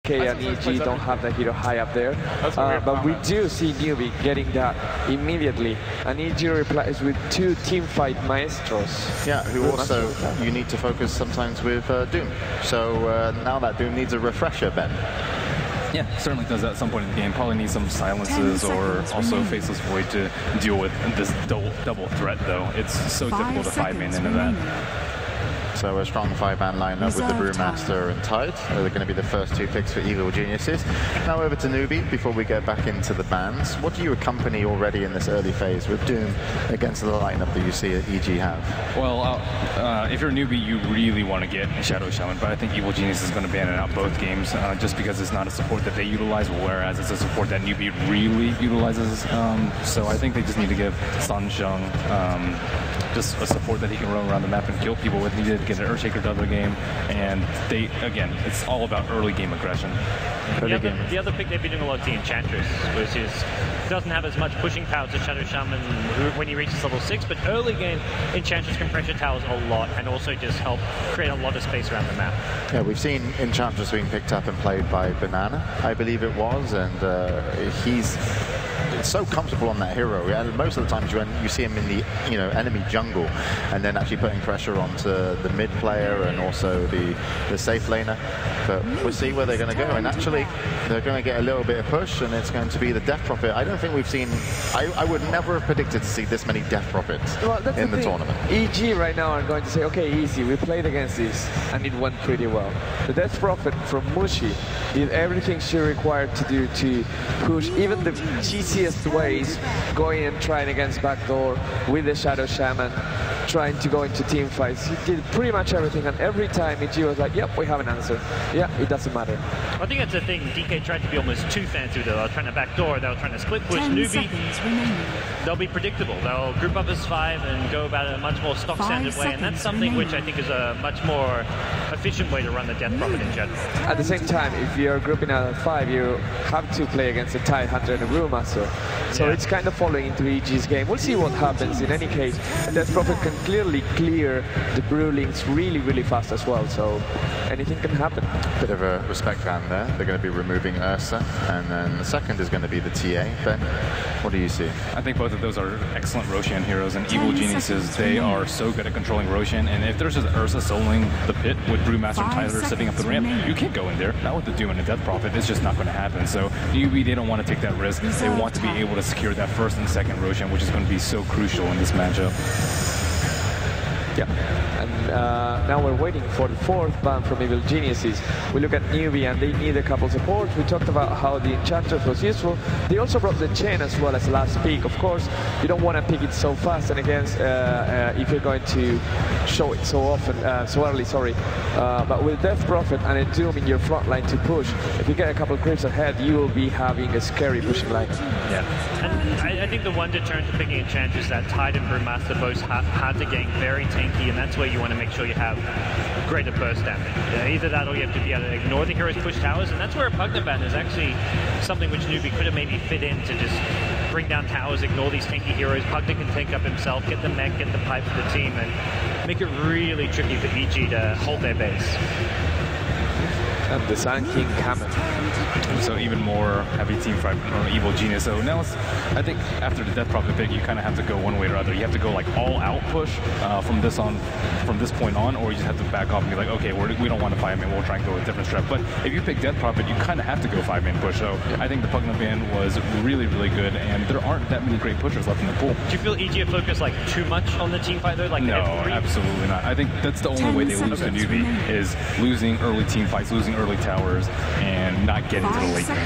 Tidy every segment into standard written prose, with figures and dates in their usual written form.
DK and EG don't have the hero high up there, but we do see Newbee getting that immediately, and EG replies with 2 teamfight maestros. Yeah, who also you need to focus sometimes with Doom. So now that Doom needs a refresher, Ben. Yeah, certainly does that at some point in the game. Probably needs some silences or also Faceless Void to deal with this double threat, though. It's so difficult to 5-man into that. So a strong 5-man lineup with the Brewmaster and Tide. They're going to be the first 2 picks for Evil Geniuses. Now over to Newbee before we get back into the bans. What do you accompany already in this early phase with Doom against the lineup that you see at EG have? Well, if you're a Newbee, you really want to get Shadow Shaman, but I think Evil Genius is going to ban it out both games just because it's not a support that they utilize, whereas it's a support that Newbee really utilizes. So I think they just need to give Sansheng just a support that he can run around the map and kill people with. He did get an Earthshaker the other game, and they, again, it's all about early game aggression. The other pick they've been doing a lot is the Enchantress, which doesn't have as much pushing power as Shadow Shaman when he reaches level 6, but early game Enchantress can pressure towers a lot and also just help create a lot of space around the map. Yeah, we've seen Enchantress being picked up and played by Banana, I believe it was, and he's so comfortable on that hero. And most of the times you see him in the enemy jungle, and then actually putting pressure onto the mid player and also the safe laner. But we'll see where they're going to go. And actually, they're going to get a little bit of push, and it's going to be the Death Prophet. I don't think we've seen. I would never have predicted to see this many Death Prophets in the tournament. EG right now are going to say, okay, easy. We played against this, and it went pretty well. The Death Prophet from Mushi did everything she required to do to push even the cheesiest ways, going and trying against backdoor with the Shadow Shaman, trying to go into team fights. He did pretty much everything, and every time EG was like, yep, we have an answer. Yeah, it doesn't matter. I think that's the thing. DK tried to be almost too fancy. They were trying to backdoor, they were trying to split push. Newbee, they'll be predictable. They'll group up as 5 and go about it in a much more stock-standard way, and that's something which I think is a much more efficient way to run the Death Prophet in general. At the same time, if you're grouping out at 5, you have to play against a TIE Hunter and a Brewmaster. So it's kind of following into EG's game. We'll see what happens. In any case, Death Prophet can clearly clear the Brewlings really, really fast as well. So anything can happen. Bit of a respect ban there. They're going to be removing Ursa, and then the second is going to be the TA. Ben, what do you see? I think both of those are excellent Roshan heroes, and Evil Geniuses, they are so good at controlling Roshan. And if there's just Ursa soloing the pit with Brewmaster and Tyler sitting up the ramp, you can't go in there. Not with the Doom and the Death Prophet. It's just not going to happen. So Newbee, they don't want to take that risk. They want to be able to secure that first and second Roshan, which is going to be so crucial in this matchup. Yeah, and now we're waiting for the 4th ban from Evil Geniuses. We look at Newbee, and they need a couple supports. We talked about how the Enchantress was useful. They also brought the Chain as well as last pick. Of course, you don't want to pick it so fast, and again, if you're going to show it so often, so early, sorry. But with Death Prophet and a Doom in your front line to push, if you get a couple creeps ahead, you will be having a scary pushing line. Yeah, and I think the one deterrent to picking Enchantress is that Tide and Brewmaster both had to gain very tanky, and that's where you want to make sure you have greater burst damage. Either that or you have to be able to ignore the heroes push towers, and that's where a Pugna ban is actually something which Newbee could have maybe fit in to just bring down towers, ignore these tanky heroes. Pugna can tank up himself, get the mech, get the pipe for the team, and make it really tricky for EG to hold their base. And the Sun King coming. So even more heavy team fight from Evil Genius. So now I think after the Death Prophet pick, you kind of have to go one way or other. You have to go like all out push from this point on, or you just have to back off and be like, okay, we don't want to 5-man, we'll try and go a different strat. But if you pick Death Prophet, you kind of have to go 5-man push. So I think the Pugna ban was really, really good, and there aren't that many great pushers left in the pool. Do you feel EG focused like too much on the team fight though? Like no, absolutely not. I think that's the only way they lose to Newbee is losing early team fights, losing early towers, and not getting to the late game.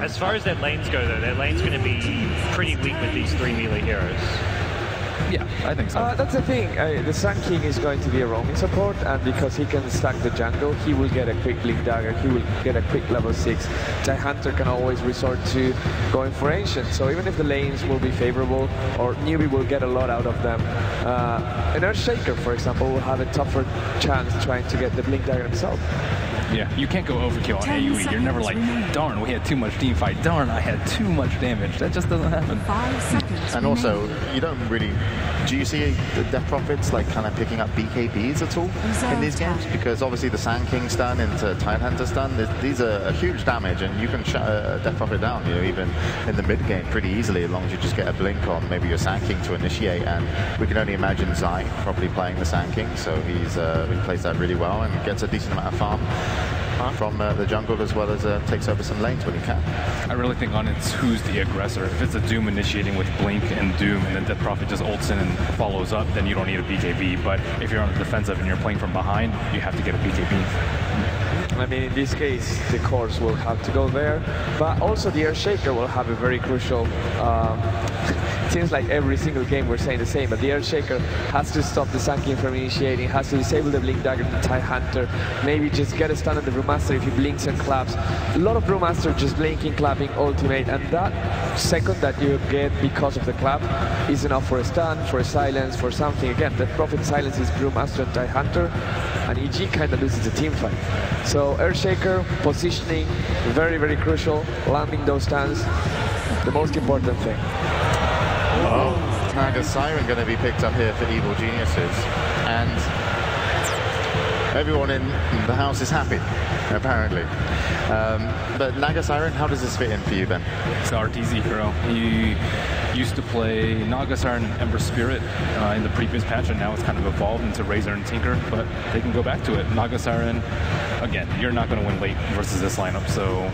As far as their lanes go though, their lane's going to be pretty weak with these 3 melee heroes. Yeah, I think so. That's the thing. The Sun King is going to be a roaming support, and because he can stack the jungle, he will get a quick Blink Dagger, he will get a quick level 6. TIE Hunter can always resort to going for Ancient, so even if the lanes will be favorable, or Newbee will get a lot out of them, an Earthshaker, for example, will have a tougher chance trying to get the Blink Dagger himself. Yeah, you can't go overkill on AoE. You're never like, darn, we had too much team fight. Darn, I had too much damage. That just doesn't happen. 5 seconds. And also, you don't really Do you see the Death Prophets like kind of picking up BKBs at all in these games? Because obviously the Sand King stun into Tidehunter stun, these are a huge damage, and you can shut a Death Prophet down, you know, even in the mid game pretty easily, as long as you just get a blink on maybe your Sand King to initiate. And we can only imagine Zai probably playing the Sand King, so he plays that really well and gets a decent amount of farm from the jungle, as well as takes over some lanes when he can. I really think on it's who's the aggressor. If it's a Doom initiating with Blink and Doom, and then Death Prophet just ults in and follows up, then you don't need a BKB. But if you're on the defensive and you're playing from behind, you have to get a BKB. I mean, in this case, the cores will have to go there, but also the Earthshaker will have a very crucial. It seems like every single game we're saying the same, but the Earthshaker has to stop the Sand King from initiating, has to disable the Blink Dagger to Tidehunter, maybe just get a stun on the Brewmaster if he blinks and claps. A lot of Brewmaster just blinking, clapping, ultimate, and that second that you get because of the clap is enough for a stun, for a silence, for something. Again, that Prophet silences Brewmaster and Tidehunter, and EG kind of loses the team fight. So Earthshaker, positioning, very, very crucial, landing those stuns, the most important thing. Oh, Naga Siren going to be picked up here for Evil Geniuses, and everyone in the house is happy, apparently. But Naga Siren, how does this fit in for you, Ben? It's the RTZ hero. He used to play Naga Siren Ember Spirit in the previous patch, and now it's kind of evolved into Razor and Tinker, but they can go back to it. Naga Siren, again, you're not going to win late versus this lineup, so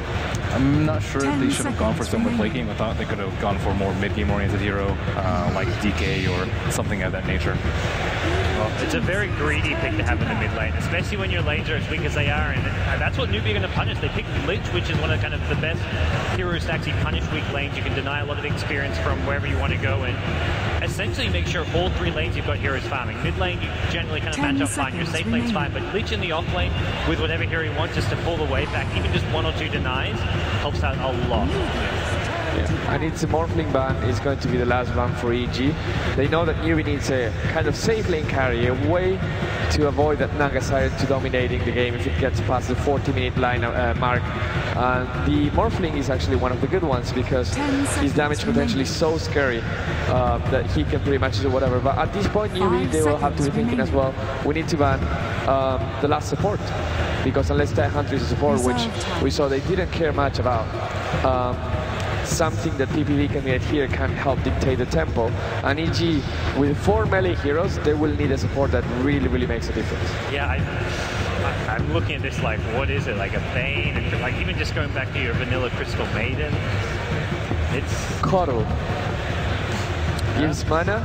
I'm not sure if they should have gone for so much late game. I thought they could have gone for a more mid-game oriented hero like DK or something of that nature. Well, it's a very greedy pick to have in the mid lane, especially when your lanes are as weak as they are, and that's what Newbee are going to punish. They picked Lich, which is one of kind of the best heroes to actually punish weak lanes. You can deny a lot of experience from wherever you want to go, and essentially make sure all three lanes you've got heroes farming. Mid lane, you generally kind of match up fine. Your safe lane's fine, but Lich in the off lane, with whatever hero you want, just to pull the wave back, even just one or two denies, helps out a lot. Yeah. And it's a Morphling ban is going to be the last ban for EG. They know that Newbee needs a kind of safe lane carry, a way to avoid that Naga Siren to dominating the game if it gets past the 40-minute line mark. And the Morphling is actually one of the good ones because his damage potential is so scary that he can pretty much do whatever. But at this point, Newbee, they will have to be thinking as well, we need to ban the last support. Because unless Tidehunter is a support, which we saw they didn't care much about, something that PPV can get here can help dictate the tempo. And EG, with 4 melee heroes, they will need a support that really, really makes a difference. Yeah, I'm looking at this like, what is it? Like a Bane? And like even just going back to your vanilla Crystal Maiden, it's... Coddle. Gives mana,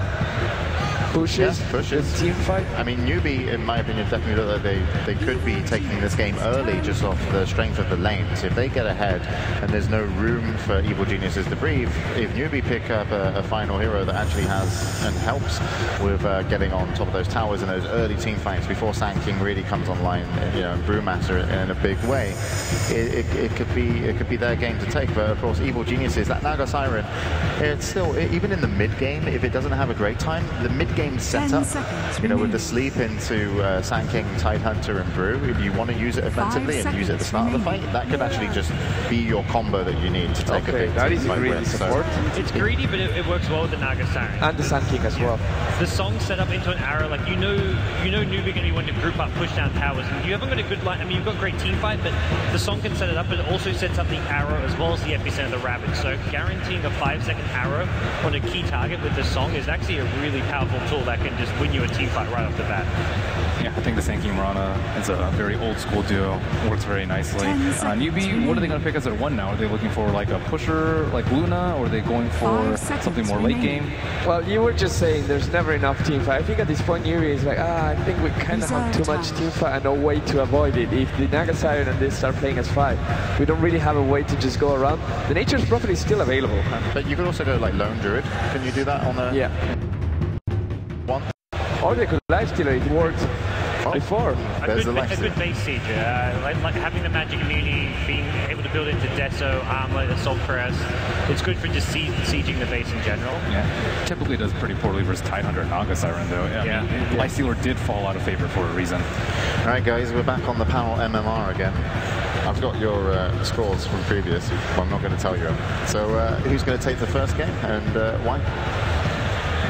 pushes the team fight. I mean, Newbee, in my opinion, definitely look like they could be taking this game early just off the strength of the lanes. If they get ahead and there's no room for Evil Geniuses to breathe, if Newbee pick up a final hero that actually has and helps with getting on top of those towers in those early team fights before Sand King really comes online, you know, Brewmaster in a big way, it could be their game to take. But of course, Evil Geniuses, that Naga Siren, it's still, even in the mid game, if it doesn't have a great time, the mid game setup, you know, with the sleep into Sand King, Tidehunter, and Brew, if you want to use it offensively and use it at the start of the fight, that could actually just be your combo that you need to take a big that is a greedy support. It's greedy, but it works well with the Naga Siren. And the Sand King as well. The song set up into an arrow, like you know Newbee going to be one to group up, push down towers, and you haven't got a good line. I mean, you've got great team fight, but the song can set it up, but it also sets up the arrow as well as the epicenter of the Ravage. So guaranteeing a 5-second arrow on a key target with the song is actually a really powerful tool that can just win you a team fight right off the bat. Yeah, I think the Sand King Mirana is a very old school duo. Works very nicely. Newbee, what are they going to pick as their one now? Are they looking for like a pusher like Luna, or are they going for something more late game? Well, you were just saying there's never enough team fight. I think at this point Newbee is like, I think we kind of have too much team fight and no way to avoid it. If the Naga Siren and this start playing as 5, we don't really have a way to just go around. The Nature's Prophet is still available. But you could also go like Lone Druid. Can you do that on a... Yeah. One? Or they could lifesteal it. It worked before. A good base siege. Like having the magic immunity, being able to build into Deso, Armor, Assault Press. It's good for just sieging the base in general. Yeah. Typically does pretty poorly versus Tidehunter and Naga Siren though. I mean, Lifestealer did fall out of favor for a reason. Alright guys, we're back on the panel MMR again. I've got your scores from previous, but I'm not going to tell you. So who's going to take the first game and why?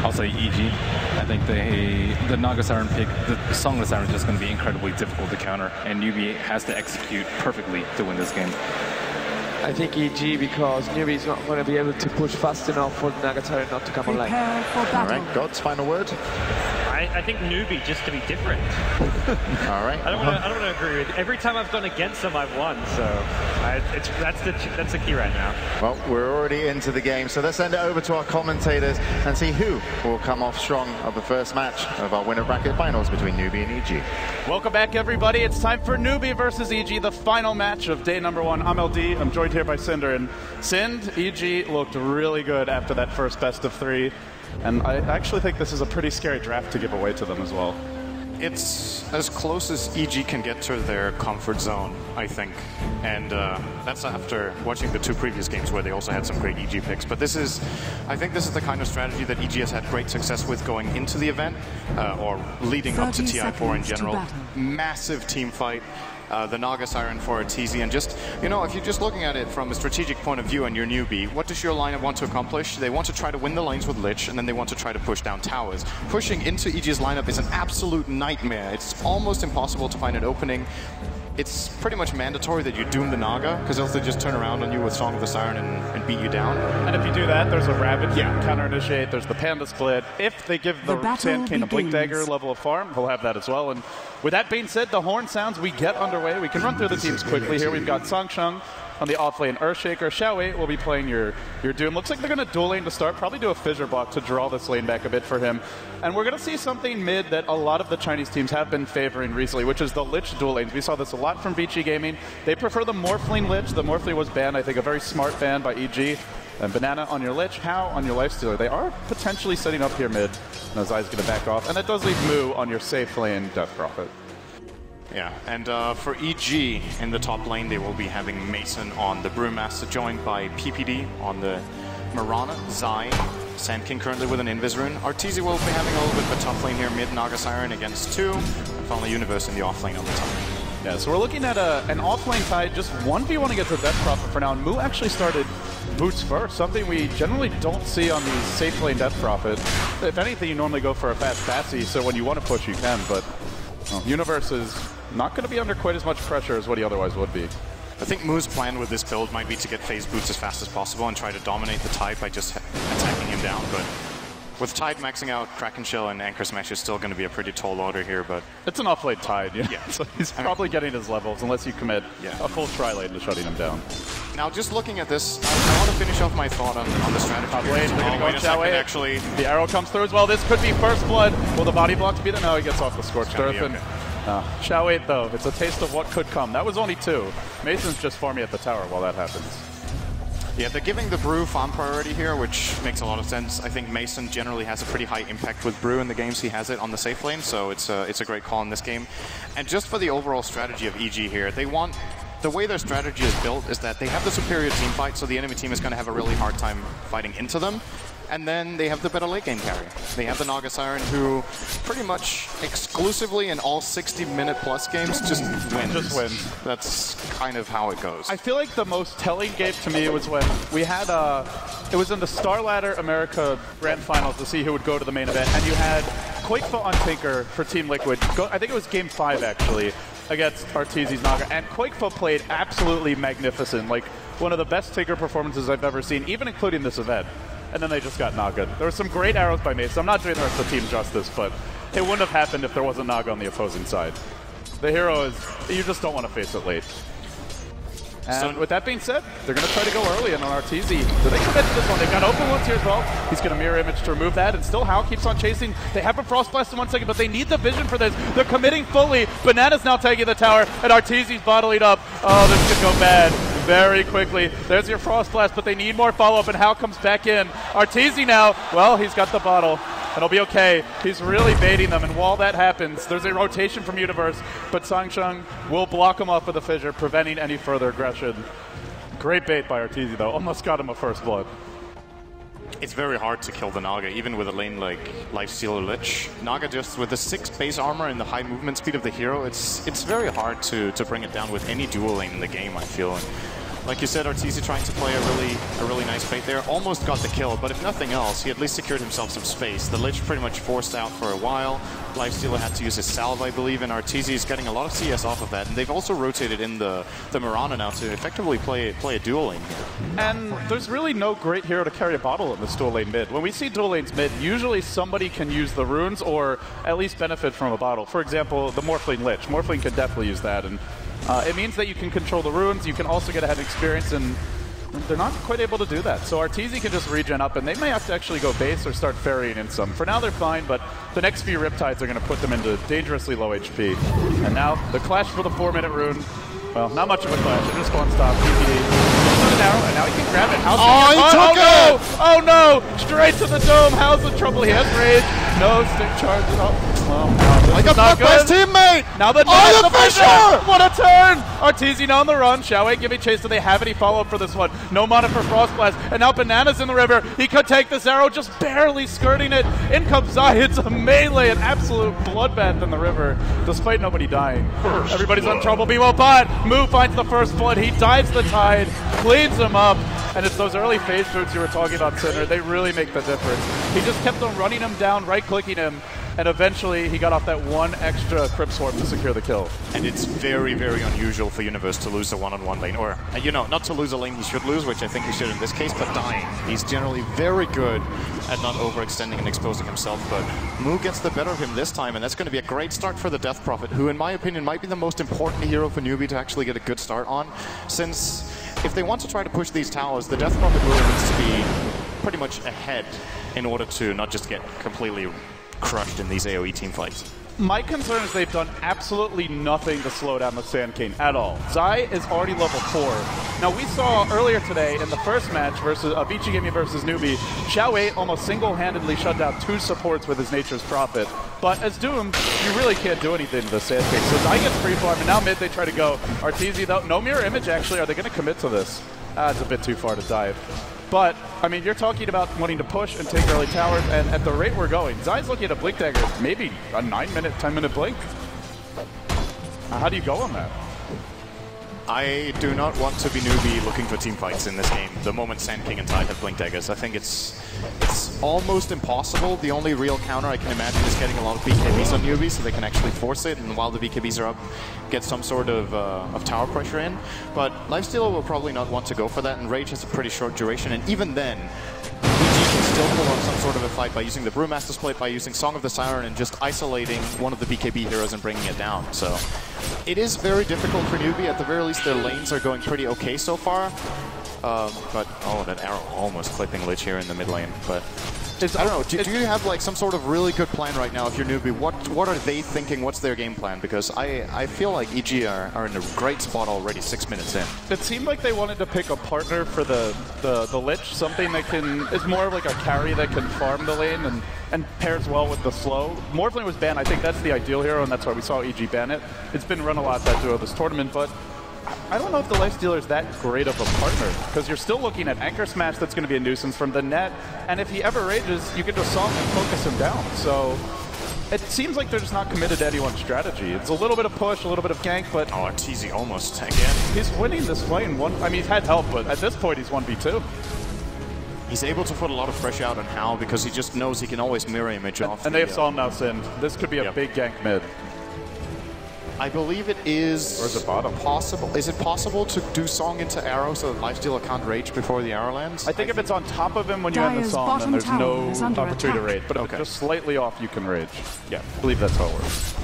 I'll say EG. I think the Naga Siren pick, the Song of the Siren is just going to be incredibly difficult to counter, and Newbee has to execute perfectly to win this game. I think EG, because Newbee is not going to be able to push fast enough for Naga Siren not to come online. All right, God's final word. I think Newbee just to be different. All right. I don't want to agree with. Every time I've gone against them, I've won. So that's the key right now. Well, we're already into the game, so let's send it over to our commentators and see who will come off strong of the first match of our winner bracket finals between Newbee and EG. Welcome back, everybody. It's time for Newbee versus EG, the final match of day number 1. I'm LD. I'm joined here by Cinder. And Sind, EG looked really good after that first best of 3. And I actually think this is a pretty scary draft to give away to them as well. It's as close as EG can get to their comfort zone, I think. And that's after watching the 2 previous games where they also had some great EG picks. But I think this is the kind of strategy that EG has had great success with going into the event, or leading up to TI4 in general. Massive team fight. The Naga Siren for Arteezy, and just, you know, if you're just looking at it from a strategic point of view and you're Newbee, what does your lineup want to accomplish? They want to try to win the lanes with Lich, and then they want to try to push down towers. Pushing into EG's lineup is an absolute nightmare. It's almost impossible to find an opening. It's pretty much mandatory that you doom the Naga, because else they just turn around on you with Song of the Siren and beat you down. And if you do that, there's a Ravage counter-initiate, there's the Panda Split. If they give the Sand King a Blink Dagger level of farm, he'll have that as well. And with that being said, the horn sounds, we get underway. We can run through the teams quickly here. We've got Sangsheng on the offlane, Earthshaker. Xiaowei will be playing your Doom. Looks like they're going to dual lane to start, probably do a fissure block to draw this lane back a bit for him. And we're going to see something mid that a lot of the Chinese teams have been favoring recently, which is the Lich dual lanes. We saw this a lot from Vici Gaming. They prefer the Morphling Lich. The Morphling was banned, I think, a very smart ban by EG. And Banana on your Lich, How on your Lifestealer. They are potentially setting up here mid. And Zai's going to back off. And that does leave Mu on your safe lane Death Prophet. Yeah, and for EG in the top lane, they will be having Mason on the Brewmaster, joined by PPD on the Mirana, Zai, Sand King currently with an Invis Rune. Arteezy will be having a little bit of a tough lane here, mid Naga Siren against 2, and finally Universe in the off lane on the top. Yeah, so we're looking at an off-lane tie, just 1v1 against the Death Prophet for now. And Mu actually started boots first, something we generally don't see on the safe lane Death Prophet. If anything, you normally go for a fast Batsy, so when you want to push, you can, but Universe is not going to be under quite as much pressure as what he otherwise would be. I think Mu's plan with this build might be to get phase boots as fast as possible and try to dominate the Tide by just attacking him down, but with Tide maxing out, Kraken Shell and Anchor Smash is still going to be a pretty tall order here, but... It's an off-lane Tide, yeah. So he's probably getting his levels unless you commit a full tri-lane to shutting him down. Now, just looking at this, I want to finish off my thought on the strategy. Top lane, they're going to go on Xiaowei. Actually, the arrow comes through as well. This could be first blood. Will the body block be there? No, he gets off the Scorched Earth. And Xiaowei, though, it's a taste of what could come. That was only 2. Mason's just farming at the tower while that happens. Yeah, they're giving the Brew farm priority here, which makes a lot of sense. I think Mason generally has a pretty high impact with Brew in the games he has it on the safe lane, so it's a great call in this game. And just for the overall strategy of EG here, they want... The way their strategy is built is that they have the superior team fight, so the enemy team is going to have a really hard time fighting into them. And then they have the better late game carry. They have the Naga Siren, who pretty much exclusively in all 60-minute plus games just wins. That's kind of how it goes. I feel like the most telling game to me was when we had it was in the Star Ladder America Grand Finals to see who would go to the main event, and you had Quakefoot on Tinker for Team Liquid. I think it was Game 5 actually, against Arteezy's Naga, and Quakefoot played absolutely magnificent, like one of the best Tinker performances I've ever seen, even including this event. And then they just got Naga. There were some great arrows by Mace. I'm not doing the rest of the team justice, but it wouldn't have happened if there wasn't Naga on the opposing side. The hero is, you just don't want to face it late. And with that being said, they're going to try to go early, and on Arteezy, do they commit to this one? They've got open ones here as well. He's going to mirror image to remove that, and still How keeps on chasing. They have a Frost Blast in 1 second, but they need the vision for this. They're committing fully. Banana's now taking the tower, and Arteezy's bottling up. Oh, this could go bad very quickly. There's your Frost Blast, but they need more follow-up, and How comes back in. Arteezy now, well, he's got the bottle. It'll be okay. He's really baiting them, and while that happens, there's a rotation from Universe, but Sangsheng will block him off with a fissure, preventing any further aggression. Great bait by Arteezy, though. Almost got him a first blood. It's very hard to kill the Naga, even with a lane like Lifestealer Lich. Naga just with the 6 base armor and the high movement speed of the hero, it's very hard to bring it down with any dual lane in the game, I feel. And Like you said, Arteezy trying to play a really nice bait there. Almost got the kill, but if nothing else, he at least secured himself some space. The Lich pretty much forced out for a while. Lifestealer had to use his salve, I believe, and Arteezy is getting a lot of CS off of that. And they've also rotated in the Mirana now to effectively play a dual lane here. And there's really no great hero to carry a bottle in this dual lane mid. When we see dual lanes mid, usually somebody can use the runes or at least benefit from a bottle. For example, the Morphling Lich. Morphling can definitely use that. And it means that you can control the runes. You can also get ahead experience, and they're not quite able to do that. So Arteezy can just regen up, and they may have to actually go base or start ferrying in some. For now, they're fine, but the next few Riptides are going to put them into dangerously low HP. And now the clash for the 4-minute rune. Well, not much of a clash. It just one-stop. An arrow, and now he can grab it. How's he took it! Oh no! Straight to the dome. How's the trouble? He has rage. No stick charge at all. Well, no, like a not good. best teammate! Now the the Fisher! What a turn! Arteezy now on the run. Xiaowei giving chase. Do they have any follow-up for this one? No mana for Frost Blast. And now Banana's in the river. He could take this arrow, just barely skirting it. In comes Zai. It's a melee, an absolute bloodbath in the river, despite nobody dying. Everybody's on trouble. Meanwhile, but Mu finds the first blood. He dives the tide, cleans him up. And it's those early phase boots you were talking about, Sinner. They really make the difference. He just kept on running him down, right-clicking him, and eventually he got off that one extra Crypt Swarm to secure the kill. And it's very, very unusual for Universe to lose a one-on-one lane. Or, you know, not to lose a lane he should lose, which I think he should in this case, but dying. He's generally very good at not overextending and exposing himself, but Mu gets the better of him this time, and that's going to be a great start for the Death Prophet, who, in my opinion, might be the most important hero for Newbee to actually get a good start on, since if they want to try to push these towers, the Death Prophet really needs to be pretty much ahead in order to not just get completely crushed in these AoE team fights. My concern is they've done absolutely nothing to slow down the Sand King at all. Zai is already level 4. Now, we saw earlier today in the first match versus Vici Gaming versus Newbee, Xiaowei almost single-handedly shut down 2 supports with his Nature's Prophet. But as Doom, you really can't do anything to the Sand King. So Zai gets free farm, and now mid they try to go. Arteezy, though, no mirror image, actually. Are they going to commit to this? It's a bit too far to dive. But, I mean, you're talking about wanting to push and take early towers, and at the rate we're going, Zai's looking at a Blink Dagger, maybe a 9-minute, 10-minute blink. How do you go on that? I do not want to be Newbee looking for team fights in this game the moment Sand King and Tide have Blink Daggers. I think it's almost impossible. The only real counter I can imagine is getting a lot of BKBs on Newbee so they can actually force it, and while the BKBs are up, get some sort of tower pressure in. But Lifestealer will probably not want to go for that, and Rage has a pretty short duration, and even then, EG can still pull off some sort of a fight by using the Brewmaster Split, by using Song of the Siren, and just isolating one of the BKB heroes and bringing it down. So it is very difficult for Newbee. At the very least, their lanes are going pretty okay so far. But, oh, that arrow almost clipping Lich here in the mid lane. But I don't know, do you have like some sort of really good plan right now if you're Newbee? What are they thinking? What's their game plan? Because I feel like EG are in a great spot already 6 minutes in. It seemed like they wanted to pick a partner for the Lich, something that is more of like a carry that can farm the lane and pairs well with the slow. Morphling was banned. I think that's the ideal hero, and that's why we saw EG ban it. It's been run a lot that duo this tournament, but I don't know if the Lifestealer is that great of a partner, because you're still looking at Anchor Smash that's going to be a nuisance from the net, and if he ever rages, you can just Song and focus him down. So it seems like they're just not committed to anyone's strategy. It's a little bit of push, a little bit of gank, but oh, Arteezy almost again. He's winning this fight in one. I mean, he's had help, but at this point, he's 1v2. He's able to put a lot of pressure out on Hal because he just knows he can always mirror image off. And they have Song now Sin. This could be a big gank mid. I believe it is. Or is it bottom? Possible. Is it possible to do Song into arrow so that Lifestealer can't rage before the arrow lands? I think if it's on top of him when you end the Song, then there's no opportunity to rage. But if it's just slightly off, you can rage. Yeah, I believe that's how it works.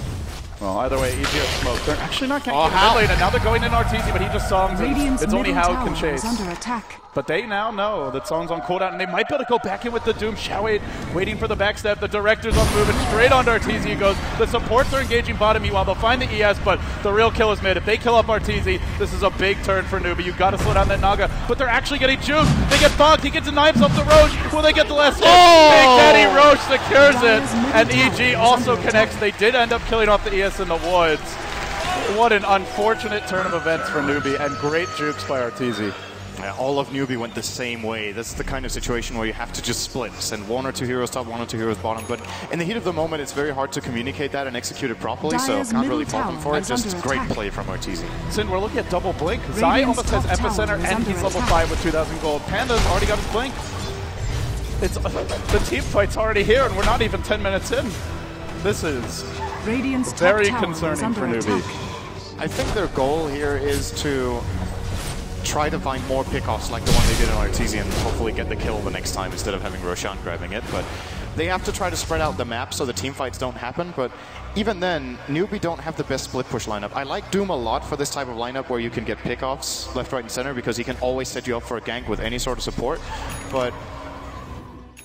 Well, either way, EG has smoke. They're actually not getting mid lane, and now they're going in Arteezy, but he just Songs, and it's only Hal can chase. But they now know that Song's on cooldown, and they might be able to go back in with the Doom. Xiaowei waiting for the backstab. The Director's on moving straight onto Arteezy. He goes. The supports are engaging bottom. Meanwhile, they'll find the ES, but the real kill is mid. If they kill up Arteezy, this is a big turn for Newbee. You've got to slow down that Naga, but they're actually getting juked. They get fogged. He gets a knife up to Roche. Will they get the last hit? Big Daddy Roche secures it, and EG also connects. They did end up killing off the ES in the woods. What an unfortunate turn of events for Newbee, and great jukes by Arteezy. All of Newbee went the same way. That's the kind of situation where you have to just split, send 1 or 2 heroes top, 1 or 2 heroes bottom. But in the heat of the moment, it's very hard to communicate that and execute it properly, so can't really fault them for it. Just great play from Arteezy. Sin, we're looking at double blink. Zai almost has Epicenter, and he's level 5 with 2,000 gold. Panda's already got his blink. It's the team fight's already here, and we're not even 10 minutes in. This is very concerning for Newbee. I think their goal here is to try to find more pickoffs like the one they did on Arteezy and hopefully get the kill the next time instead of having Roshan grabbing it. But they have to try to spread out the map so the team fights don't happen. But even then, Newbee don't have the best split push lineup. I like Doom a lot for this type of lineup where you can get pickoffs left, right, and center because he can always set you up for a gank with any sort of support. But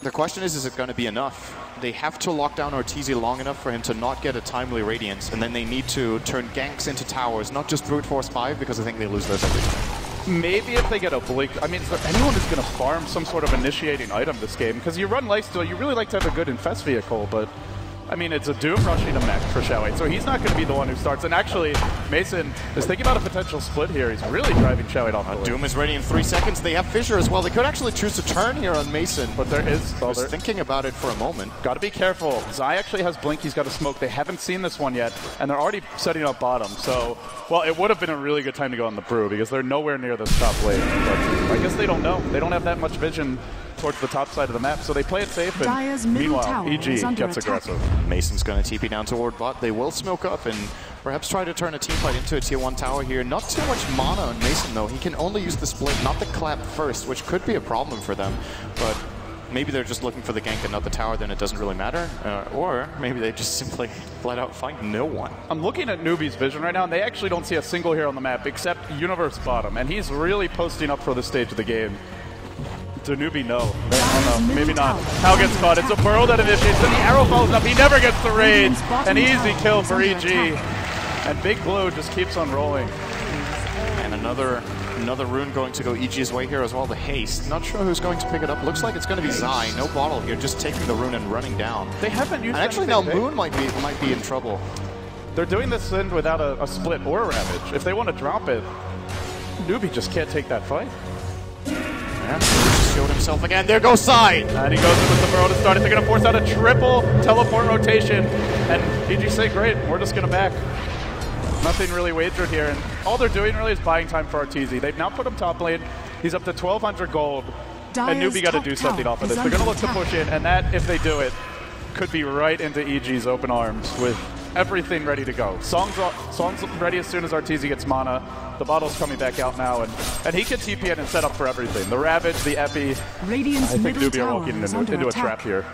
the question is it going to be enough? They have to lock down Arteezy long enough for him to not get a timely Radiance, and then they need to turn ganks into towers, not just brute force 5, because I think they lose those every time. Maybe if they get a blink, I mean, is there anyone who's going to farm some sort of initiating item this game? Because you run lifesteal, you really like to have a good infest vehicle, but I mean, it's a Doom rushing a mech for Xiaowei, so he's not going to be the one who starts. And actually, Mason is thinking about a potential split here. He's really driving Xiaowei off the way. Doom is ready in 3 seconds. They have Fissure as well. They could actually choose to turn here on Mason. But there is... I was thinking about it for a moment. Got to be careful. Zai actually has Blink. He's got a smoke. They haven't seen this one yet, and they're already setting up bottom. So, well, it would have been a really good time to go on the Brew because they're nowhere near this top lane. But I guess they don't know. They don't have that much vision towards the top side of the map, so they play it safe, and meanwhile, EG gets aggressive. Mason's going to TP down toward bot. They will smoke up and perhaps try to turn a team fight into a tier 1 tower here. Not too much mana on Mason, though. He can only use the split, not the clap first, which could be a problem for them, but maybe they're just looking for the gank and not the tower, then it doesn't really matter. Or maybe they just simply flat out find no one. I'm looking at Newbee's vision right now, and they actually don't see a single hero on the map except Universe bottom, and he's really posting up for the stage of the game. To Newbee, no. Oh, no, maybe not. How gets caught? It's a burrow that initiates, and the arrow follows up. He never gets the raid. An easy kill for EG. And Big Blue just keeps on rolling. And another rune going to go EG's way here as well, the haste. Not sure who's going to pick it up. Looks like it's going to be Zai. No bottle here, just taking the rune and running down. They haven't used and actually now Moon might be in trouble. They're doing this in without a split or a Ravage. If they want to drop it, Newbee just can't take that fight. Yeah, showed himself again. There goes Zai! And he goes in with the burrow to start it. They're going to force out a triple teleport rotation. And EG say, great, we're just going to back. Nothing really wagered here. And all they're doing really is buying time for Arteezy. They've now put him top lane. He's up to 1,200 gold. And Newbee got to do something off of this. They're going to look to push in. And that, if they do it, could be right into EG's open arms with everything ready to go. Song's ready as soon as Arteezy gets mana. The bottle's coming back out now, and he can TP in and set up for everything. The Ravage, the Epi. I think Newbee are walking into a trap here.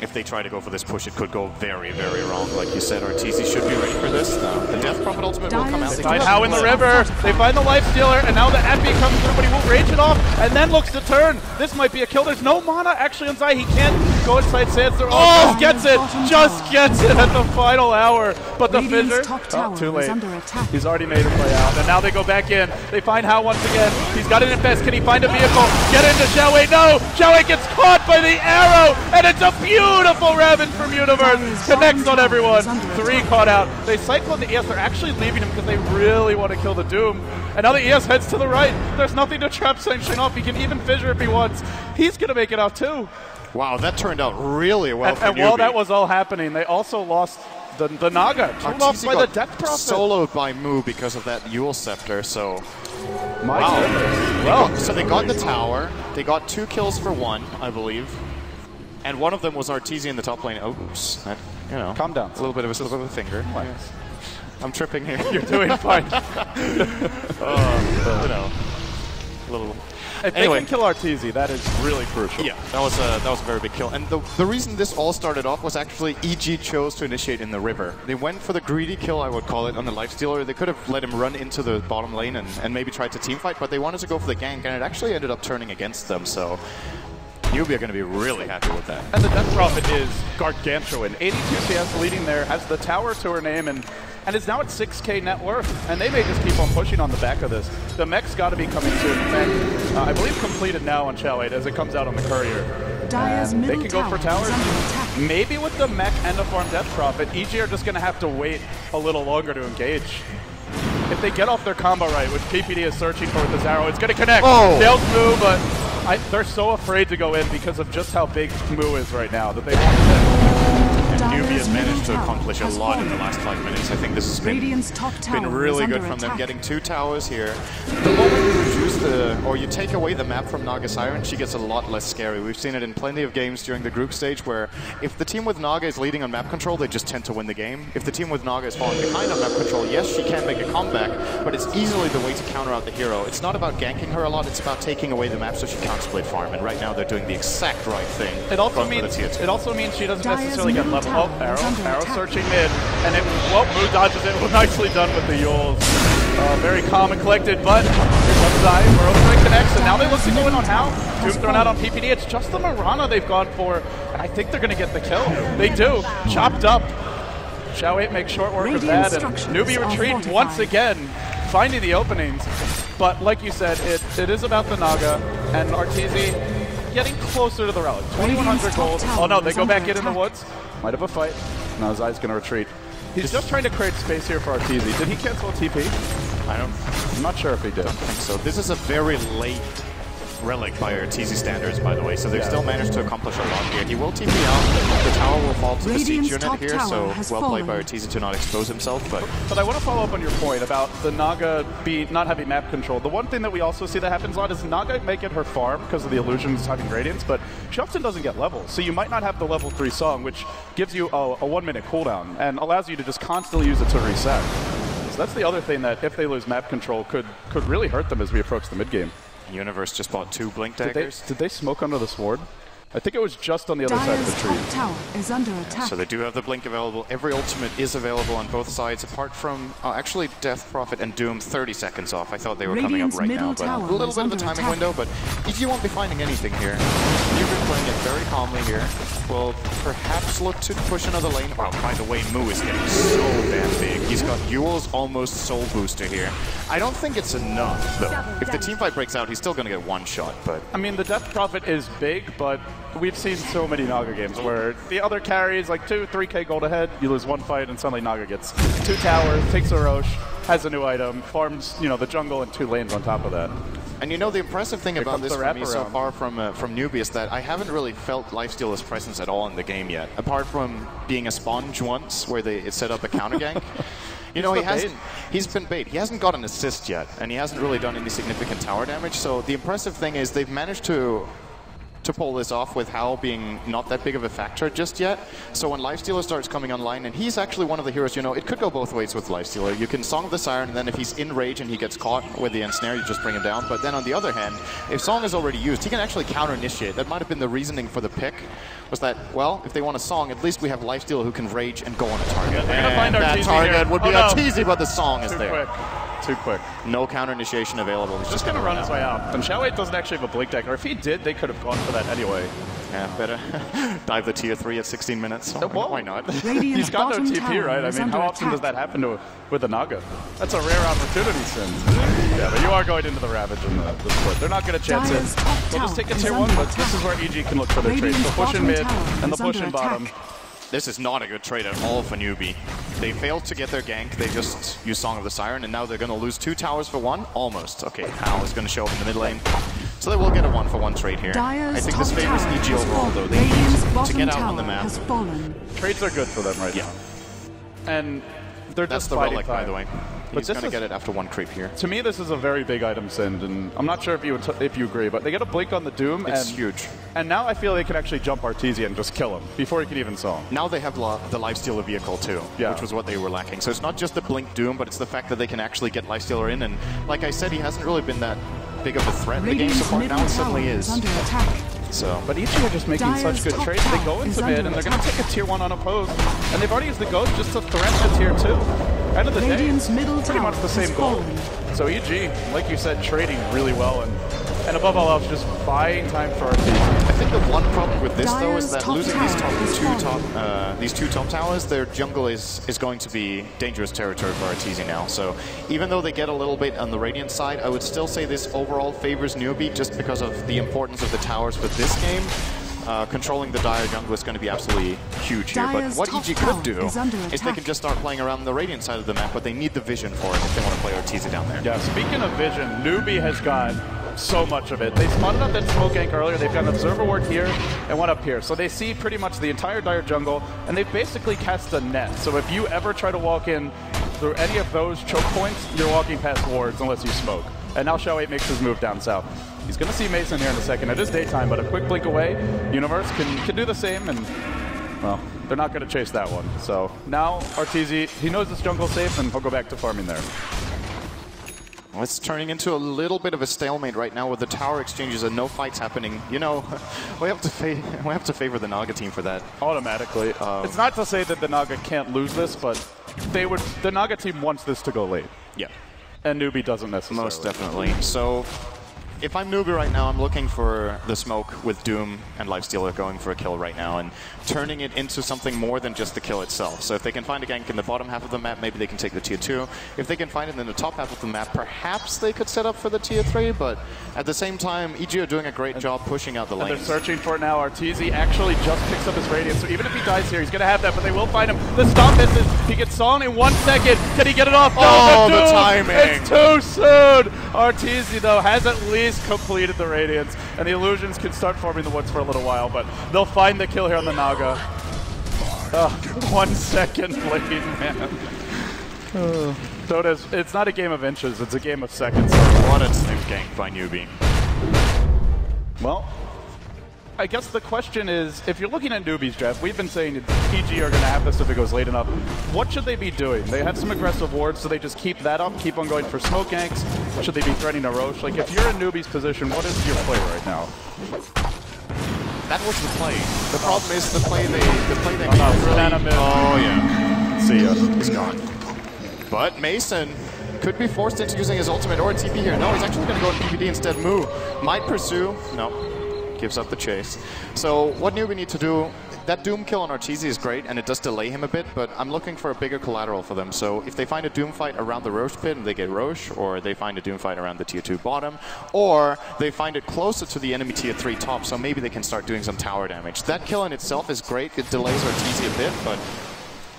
If they try to go for this push, it could go very, very wrong. Like you said, Arteezy should be ready for this. The Death Prophet ultimate will come out. They find How in the river. They find the Life Stealer, and now the Epi comes through, but he will rage it off, and then looks to turn. This might be a kill. There's no mana actually on Zai. He can't go inside Sandstorm. Oh, gets it! Just gets it at the final hour. But the Fissure, too late. He's already made it play out, and now they go back in. They find How once again. He's got an infest. Can he find a vehicle? Get into Xiaowei. No! Xiaowei gets caught by the arrow, and it's a beautiful Ravage from Universe. Connects on everyone. 3 caught out. They cycle in the ES. They're actually leaving him because they really want to kill the Doom. And now the ES heads to the right. There's nothing to trap Sanction off. He can even Fissure if he wants. He's going to make it out too. Wow, that turned out really well for And while that was all happening, they also lost the Naga. Killed off by the Death Prophet. Soloed by Mu because of that Yule Scepter, so... Wow. Well, so they got the tower. They got 2 kills for 1, I believe. And one of them was Arteezy in the top lane. Oops. You know. Calm down. A little bit of a slip of a finger. Yes. I'm tripping here. You're doing fine. You know. A little... If anyway, they can kill Arteezy, that is really crucial. Yeah, that was a very big kill. And the reason this all started off was actually EG chose to initiate in the river. They went for the greedy kill, I would call it, on the Lifestealer. They could have let him run into the bottom lane and maybe tried to teamfight, but they wanted to go for the gank, and it actually ended up turning against them. So Newbee are going to be really happy with that. And the Death Prophet is gargantuan. 82 CS leading there, has the tower to her name, and is now at 6k net worth. And they may just keep on pushing on the back of this. The mech's got to be coming soon. In fact, I believe completed now on Xiaowei as it comes out on the courier. They can go for towers. Maybe with the mech and a farm Death Prophet, EG are just going to have to wait a little longer to engage. if they get off their combo right, which PPD is searching for with this arrow, it's going to connect. Oh. Tails Moo, but they're so afraid to go in because of just how big Moo is right now that they won't hit. And Newbee has managed to accomplish a lot in the last 5 minutes. I think this has been really good from them, getting 2 towers here. The moment you reduce or you take away the map from Naga Siren, she gets a lot less scary. We've seen it in plenty of games during the group stage where if the team with Naga is leading on map control, they just tend to win the game. If the team with Naga is falling behind on map control, yes, she can make a comeback, but it's easily the way to counter out the hero. It's not about ganking her a lot, it's about taking away the map so she can't split farm, and right now they're doing the exact right thing. It also means she doesn't necessarily get level. Oh, arrow searching mid, and Moo dodges it. Well, nicely done with the Yules. Very calm and collected, but here comes Zai. Burrow connects, and now they look to go in on Hao. Doom thrown out on PPD. It's just the Mirana they've gone for, and I think they're going to get the kill. They do. Chopped up. Xiao8 makes short work of that, and Newbee retreat once again, finding the openings. But like you said, it is about the Naga, and Arteezy getting closer to the relic. 2,100 gold. Oh no, they go back in the woods. Might have a fight. Now Zai's going to retreat. He's just trying to create space here for Arteezy. Did he cancel a TP? I'm not sure if he did. I don't think so. This is a very late relic by Arteezy standards, by the way, so they've still managed to accomplish a lot here. He will TP out. The tower will fall to the siege unit here, so well played by Arteezy to not expose himself. But I want to follow up on your point about the Naga not having map control. The one thing that we also see that happens a lot is Naga make it her farm because of the illusions having gradients, but she often doesn't get levels. So you might not have the level 3 song, which gives you a 1-minute cooldown and allows you to just constantly use it to reset. So that's the other thing that if they lose map control could really hurt them as we approach the mid game. Universe just bought 2 blink daggers. Did they smoke under the sword? I think it was just on the other side of the tree. Tower is under attack. So they do have the blink available. Every ultimate is available on both sides, apart from actually Death Prophet and Doom 30 seconds off. I thought they were coming up right now, but a little bit of a timing window. But EG won't be finding anything here. You've been playing it very calmly here. Will perhaps look to push another lane. Wow, by the way, Moo is getting so damn big. He's got Yule's almost soul booster here. I don't think it's enough, though. If the teamfight breaks out, he's still going to get one shot. But I mean, the Death Prophet is big, but we've seen so many Naga games where the other carries like 2-3k gold ahead, you lose one fight, and suddenly Naga gets 2 towers, takes a Roche, has a new item, farms the jungle and 2 lanes on top of that. And the impressive thing about this for me so far from Newbee is that I haven't really felt Lifestealer's presence at all in the game yet, apart from being a sponge once where it set up a counter gank. He's been bait. He hasn't got an assist yet, and he hasn't really done any significant tower damage. So the impressive thing is they've managed to pull this off with Hao being not that big of a factor just yet. So when Lifestealer starts coming online, and he's actually one of the heroes, it could go both ways with Lifestealer. You can Song of the Siren, and then if he's in rage and he gets caught with the ensnare, you just bring him down. But then on the other hand, if Song is already used, he can actually counter-initiate. That might have been the reasoning for the pick, was that, well, if they want a Song, at least we have Lifestealer who can rage and go on a target. And that target would be Arteezy, but the Song is there. Too quick. No counter initiation available. He's just going to run his way out. And Xiao8 doesn't actually have a blink dagger. If he did, they could have gone for that anyway. Yeah, better dive the tier 3 at 16 minutes. Why not? He's got no TP, right? I mean, how often does that happen with a Naga? That's a rare opportunity, Sin. Yeah, but you are going into the Ravage in the split. They're not going to chance it. They'll just take a tier 1, but this is where EG can look for their trades. They'll push in mid, and they'll push in bottom. This is not a good trade at all for Newbee. They failed to get their gank, they just used Song of the Siren, and now they're going to lose 2 towers for 1? Almost. Okay, Hao is going to show up in the mid lane. So they will get a 1-for-1 trade here. I think this favors EG overall, though. They need to get out on the map. Trades are good for them right now. And they're That's just the fighting relic, by the way. He's going to get it after 1 creep here. To me, this is a very big item, Sind, and I'm not sure if you agree, but they get a blink on the Doom. It's huge. And now I feel they can actually jump Arteezy and just kill him before he can even Song. Now they have the Lifestealer vehicle too, which was what they were lacking. So it's not just the blink Doom, but it's the fact that they can actually get Lifestealer in. And like I said, he hasn't really been that big of a threat in the game so far. Now it suddenly is. So, but EG are just making such good trades. They go into mid, and they're going to take a tier 1 unopposed. And they've already used the Ghost just to threat to tier 2. End of the day, pretty much the same goal. So EG, like you said, trading really well, and above all else, just buying time for Arteezy. I think the one problem with this, though, is that losing these two top towers, their jungle is going to be dangerous territory for Arteezy now. So even though they get a little bit on the Radiant side, I would still say this overall favors Newbee just because of the importance of the towers for this game. controlling the Dire jungle is going to be absolutely huge here. But what EG could do is they can just start playing around the Radiant side of the map, but they need the vision for it if they want to play Ortiz down there. Yeah, speaking of vision, Newbee has got so much of it. They spotted up that smoke gank earlier. They've got an observer ward here and one up here. So they see pretty much the entire Dire jungle, and they've basically cast a net. So if you ever try to walk in through any of those choke points, you're walking past wards unless you smoke. And now Xiao 8 makes his move down south. He's going to see Mason here in a second. It is daytime, but a quick blink away. Universe can do the same, and, well, they're not going to chase that one. So now Arteezy, he knows this jungle's safe, and he'll go back to farming there. Well, it's turning into a little bit of a stalemate right now with the tower exchanges and no fights happening. You know, we have to favor the Naga team for that. Automatically. It's not to say that the Naga can't lose this, but the Naga team wants this to go late. Yeah. And Newbee doesn't necessarily. Most definitely. So if I'm Newbee right now, I'm looking for the smoke with Doom and Lifestealer going for a kill right now and turning it into something more than just the kill itself. So if they can find a gank in the bottom half of the map, maybe they can take the tier 2. If they can find it in the top half of the map, perhaps they could set up for the tier 3, but at the same time, EG are doing a great job pushing out the lanes. They're searching for it now. Arteezy actually just picks up his Radiance, so even if he dies here, he's going to have that, but they will find him. The stomp misses. He gets Song in 1 second. Can he get it off? No, the timing. It's too soon. Arteezy, though, has at least completed the Radiance, and the Illusions can start forming the woods for a little while, but they'll find the kill here on the Naga. 1 second lead, man. Dota, it's not a game of inches, it's a game of seconds. What a sniff gank by Newbee. Well, I guess the question is, if you're looking at Newbee's draft, we've been saying EG are going to have this if it goes late enough. What should they be doing? They have some aggressive wards, so they just keep that up, keep on going for smoke ganks. Should they be threatening a Roche? Like, if you're in Newbee's position, what is your play right now? That was the play. The problem is the play they made. Oh yeah. See ya. He's gone. But Mason could be forced into using his ultimate or a TP here. No, he's actually going to go to PPD instead. Moo might pursue. No, gives up the chase. So what Newbee need to do? That Doom kill on Arteezy is great, and it does delay him a bit, but I'm looking for a bigger collateral for them. So if they find a Doom fight around the Roche pit and they get Roche, or they find a Doom fight around the tier 2 bottom, or they find it closer to the enemy tier 3 top, so maybe they can start doing some tower damage. That kill in itself is great. It delays Arteezy a bit, but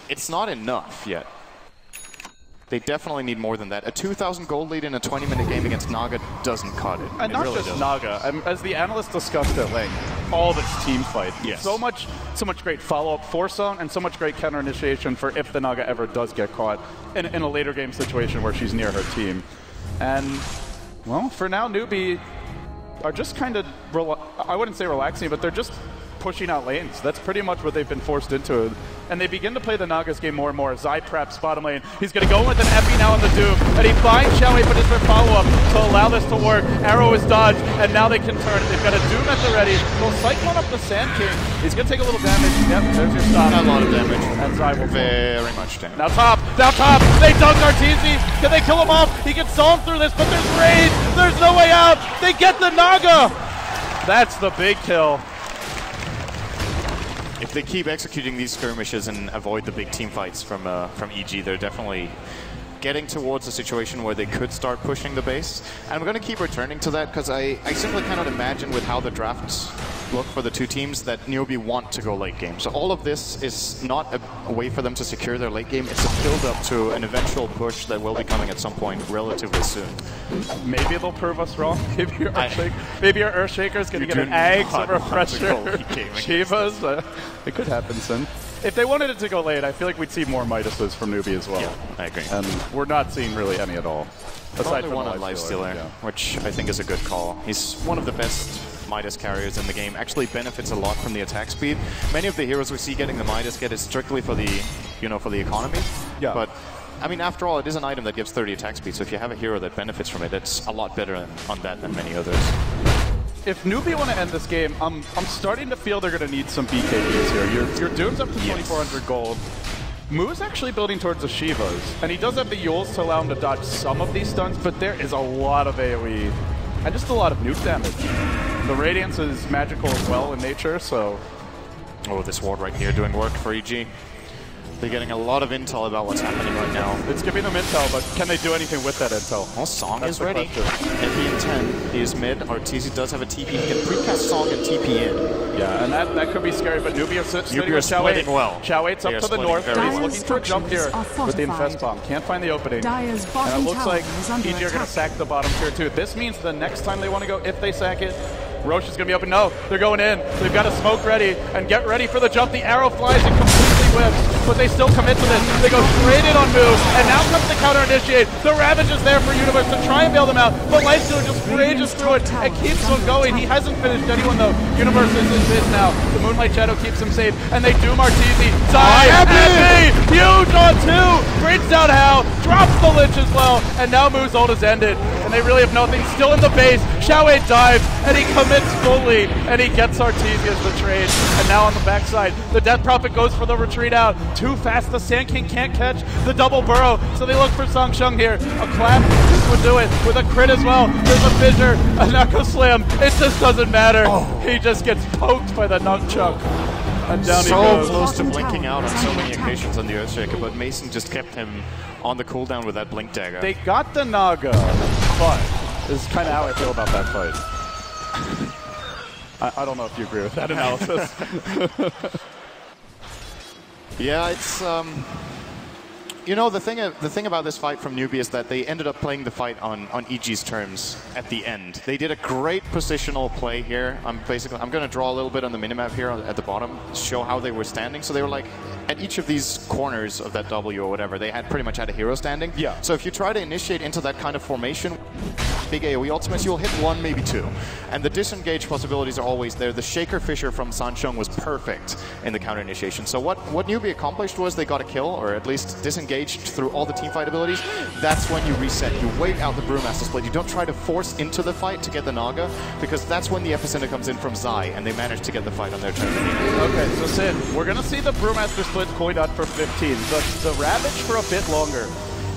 it's not enough yet. They definitely need more than that. A 2,000 gold lead in a 20-minute game against Naga doesn't cut it. And not really just Naga. As the analysts discussed at length, all of its team fight. Yes. So much great follow-up force zone and so much great counter initiation for if the Naga ever does get caught in a later game situation where she's near her team. And, well, for now, Newbee are just kind of, I wouldn't say relaxing, but they're just pushing out lanes. That's pretty much what they've been forced into. And they begin to play the Nagas game more and more. Zai preps bottom lane. He's going to go with an Epi now on the Doom. And he finds Xiao 8, but it's their follow-up to allow this to work. Arrow is dodged, and now they can turn it. They've got a Doom at the ready. They'll Cyclone up the Sand King. He's going to take a little damage. Yep, there's your stop. A lot of damage. And Zai will very much damage. Now top. They dunk Arteezy. Can they kill him off? He gets solved through this, but there's rage. There's no way out. They get the Naga. That's the big kill. If they keep executing these skirmishes and avoid the big team fights from EG, they're definitely getting towards a situation where they could start pushing the base. And I'm going to keep returning to that because I simply cannot imagine with how the drafts look for the two teams that Newbee want to go late game. So all of this is not a way for them to secure their late game. It's a build-up to an eventual push that will be coming at some point relatively soon. Maybe they'll prove us wrong. Maybe your Earthshaker's going to get an Ags over a pressure. Shivas. It could happen soon. If they wanted it to go late, I feel like we'd see more Midases from Newbee as well. Yeah, I agree. And we're not seeing really any at all. Aside from one on Lifestealer, which I think is a good call. He's one of the best Midas carriers in the game. Actually benefits a lot from the attack speed. Many of the heroes we see getting the Midas get it strictly for the, for the economy. Yeah. But I mean, after all, it is an item that gives 30 attack speed. So if you have a hero that benefits from it, it's a lot better on that than many others. If Newbee want to end this game, I'm starting to feel they're going to need some BKBs here. Your Doom's up to 2,400 gold. Moo's actually building towards the Shivas, and he does have the Yules to allow him to dodge some of these stuns, but there is a lot of AoE and just a lot of nuke damage. The Radiance is magical as well in nature, so... Oh, this ward right here doing work for EG. They're getting a lot of intel about what's happening right now. It's giving them intel, but can they do anything with that intel? Well, Song That's is the ready. Heavy in 10. He is mid. Arteezy does have a TP. He can precast Song and TP in. Yeah, and that could be scary, but Newbee are splitting Newbee are splitting well. Xiaoweight's up They are to the splitting north. very He's well. looking for a jump here with the Infest Bomb. Can't find the opening. And it looks like EG are going to sack the bottom tier too. This means the next time they want to go, if they sack it, Roche is going to be open. No, they're going in. They've got a smoke ready, and get ready for the jump. The arrow flies and completely whips, but they still commit to this. They go straight in on move, and now comes the counter initiate. The Ravage is there for Universe to try and bail them out, but Lightstealer just rages through it and keeps on going. He hasn't finished anyone though. Universe is his now. The Moonlight Shadow keeps him safe, and they do Arteezy. Happy! Huge on two! Brings down Hal, drops the Lich as well, and now Moo's ult is ended. And they really have nothing. Still in the base. Xiaowei dives, and he commits fully, and he gets Arteezy as the trade. And now on the backside, the Death Prophet goes for the retreat out. Too fast, the Sand King can't catch the double burrow, so they look for Song Shung here. A clap would do it, with a crit as well. There's a fissure, a knuckle slam. It just doesn't matter. He just gets poked by the nunchuck. And down he goes. So close to blinking out on so many occasions on the Earthshaker, but Mason just kept him on the cooldown with that blink dagger. They got the Naga, but this is kind of how I feel about that fight. I don't know if you agree with that analysis. Yeah, it's you know, the thing about this fight from Newbee is that they ended up playing the fight on EG's terms at the end. They did a great positional play here. I'm going to draw a little bit on the minimap here at the bottom to show how they were standing. So they were like at each of these corners of that W or whatever, they had pretty much had a hero standing. Yeah. So if you try to initiate into that kind of formation, big AoE ultimates, you'll hit one, maybe two. And the disengage possibilities are always there. The Shaker Fisher from Sansheng was perfect in the counter initiation. So what Newbee accomplished was they got a kill, or at least disengaged through all the teamfight abilities. That's when you reset. You wait out the Brewmaster split. You don't try to force into the fight to get the Naga, because that's when the epicenter comes in from Zai, and they managed to get the fight on their turn. Okay, so Sid, we're going to see the Brewmaster split coined out for 15. The Ravage for a bit longer.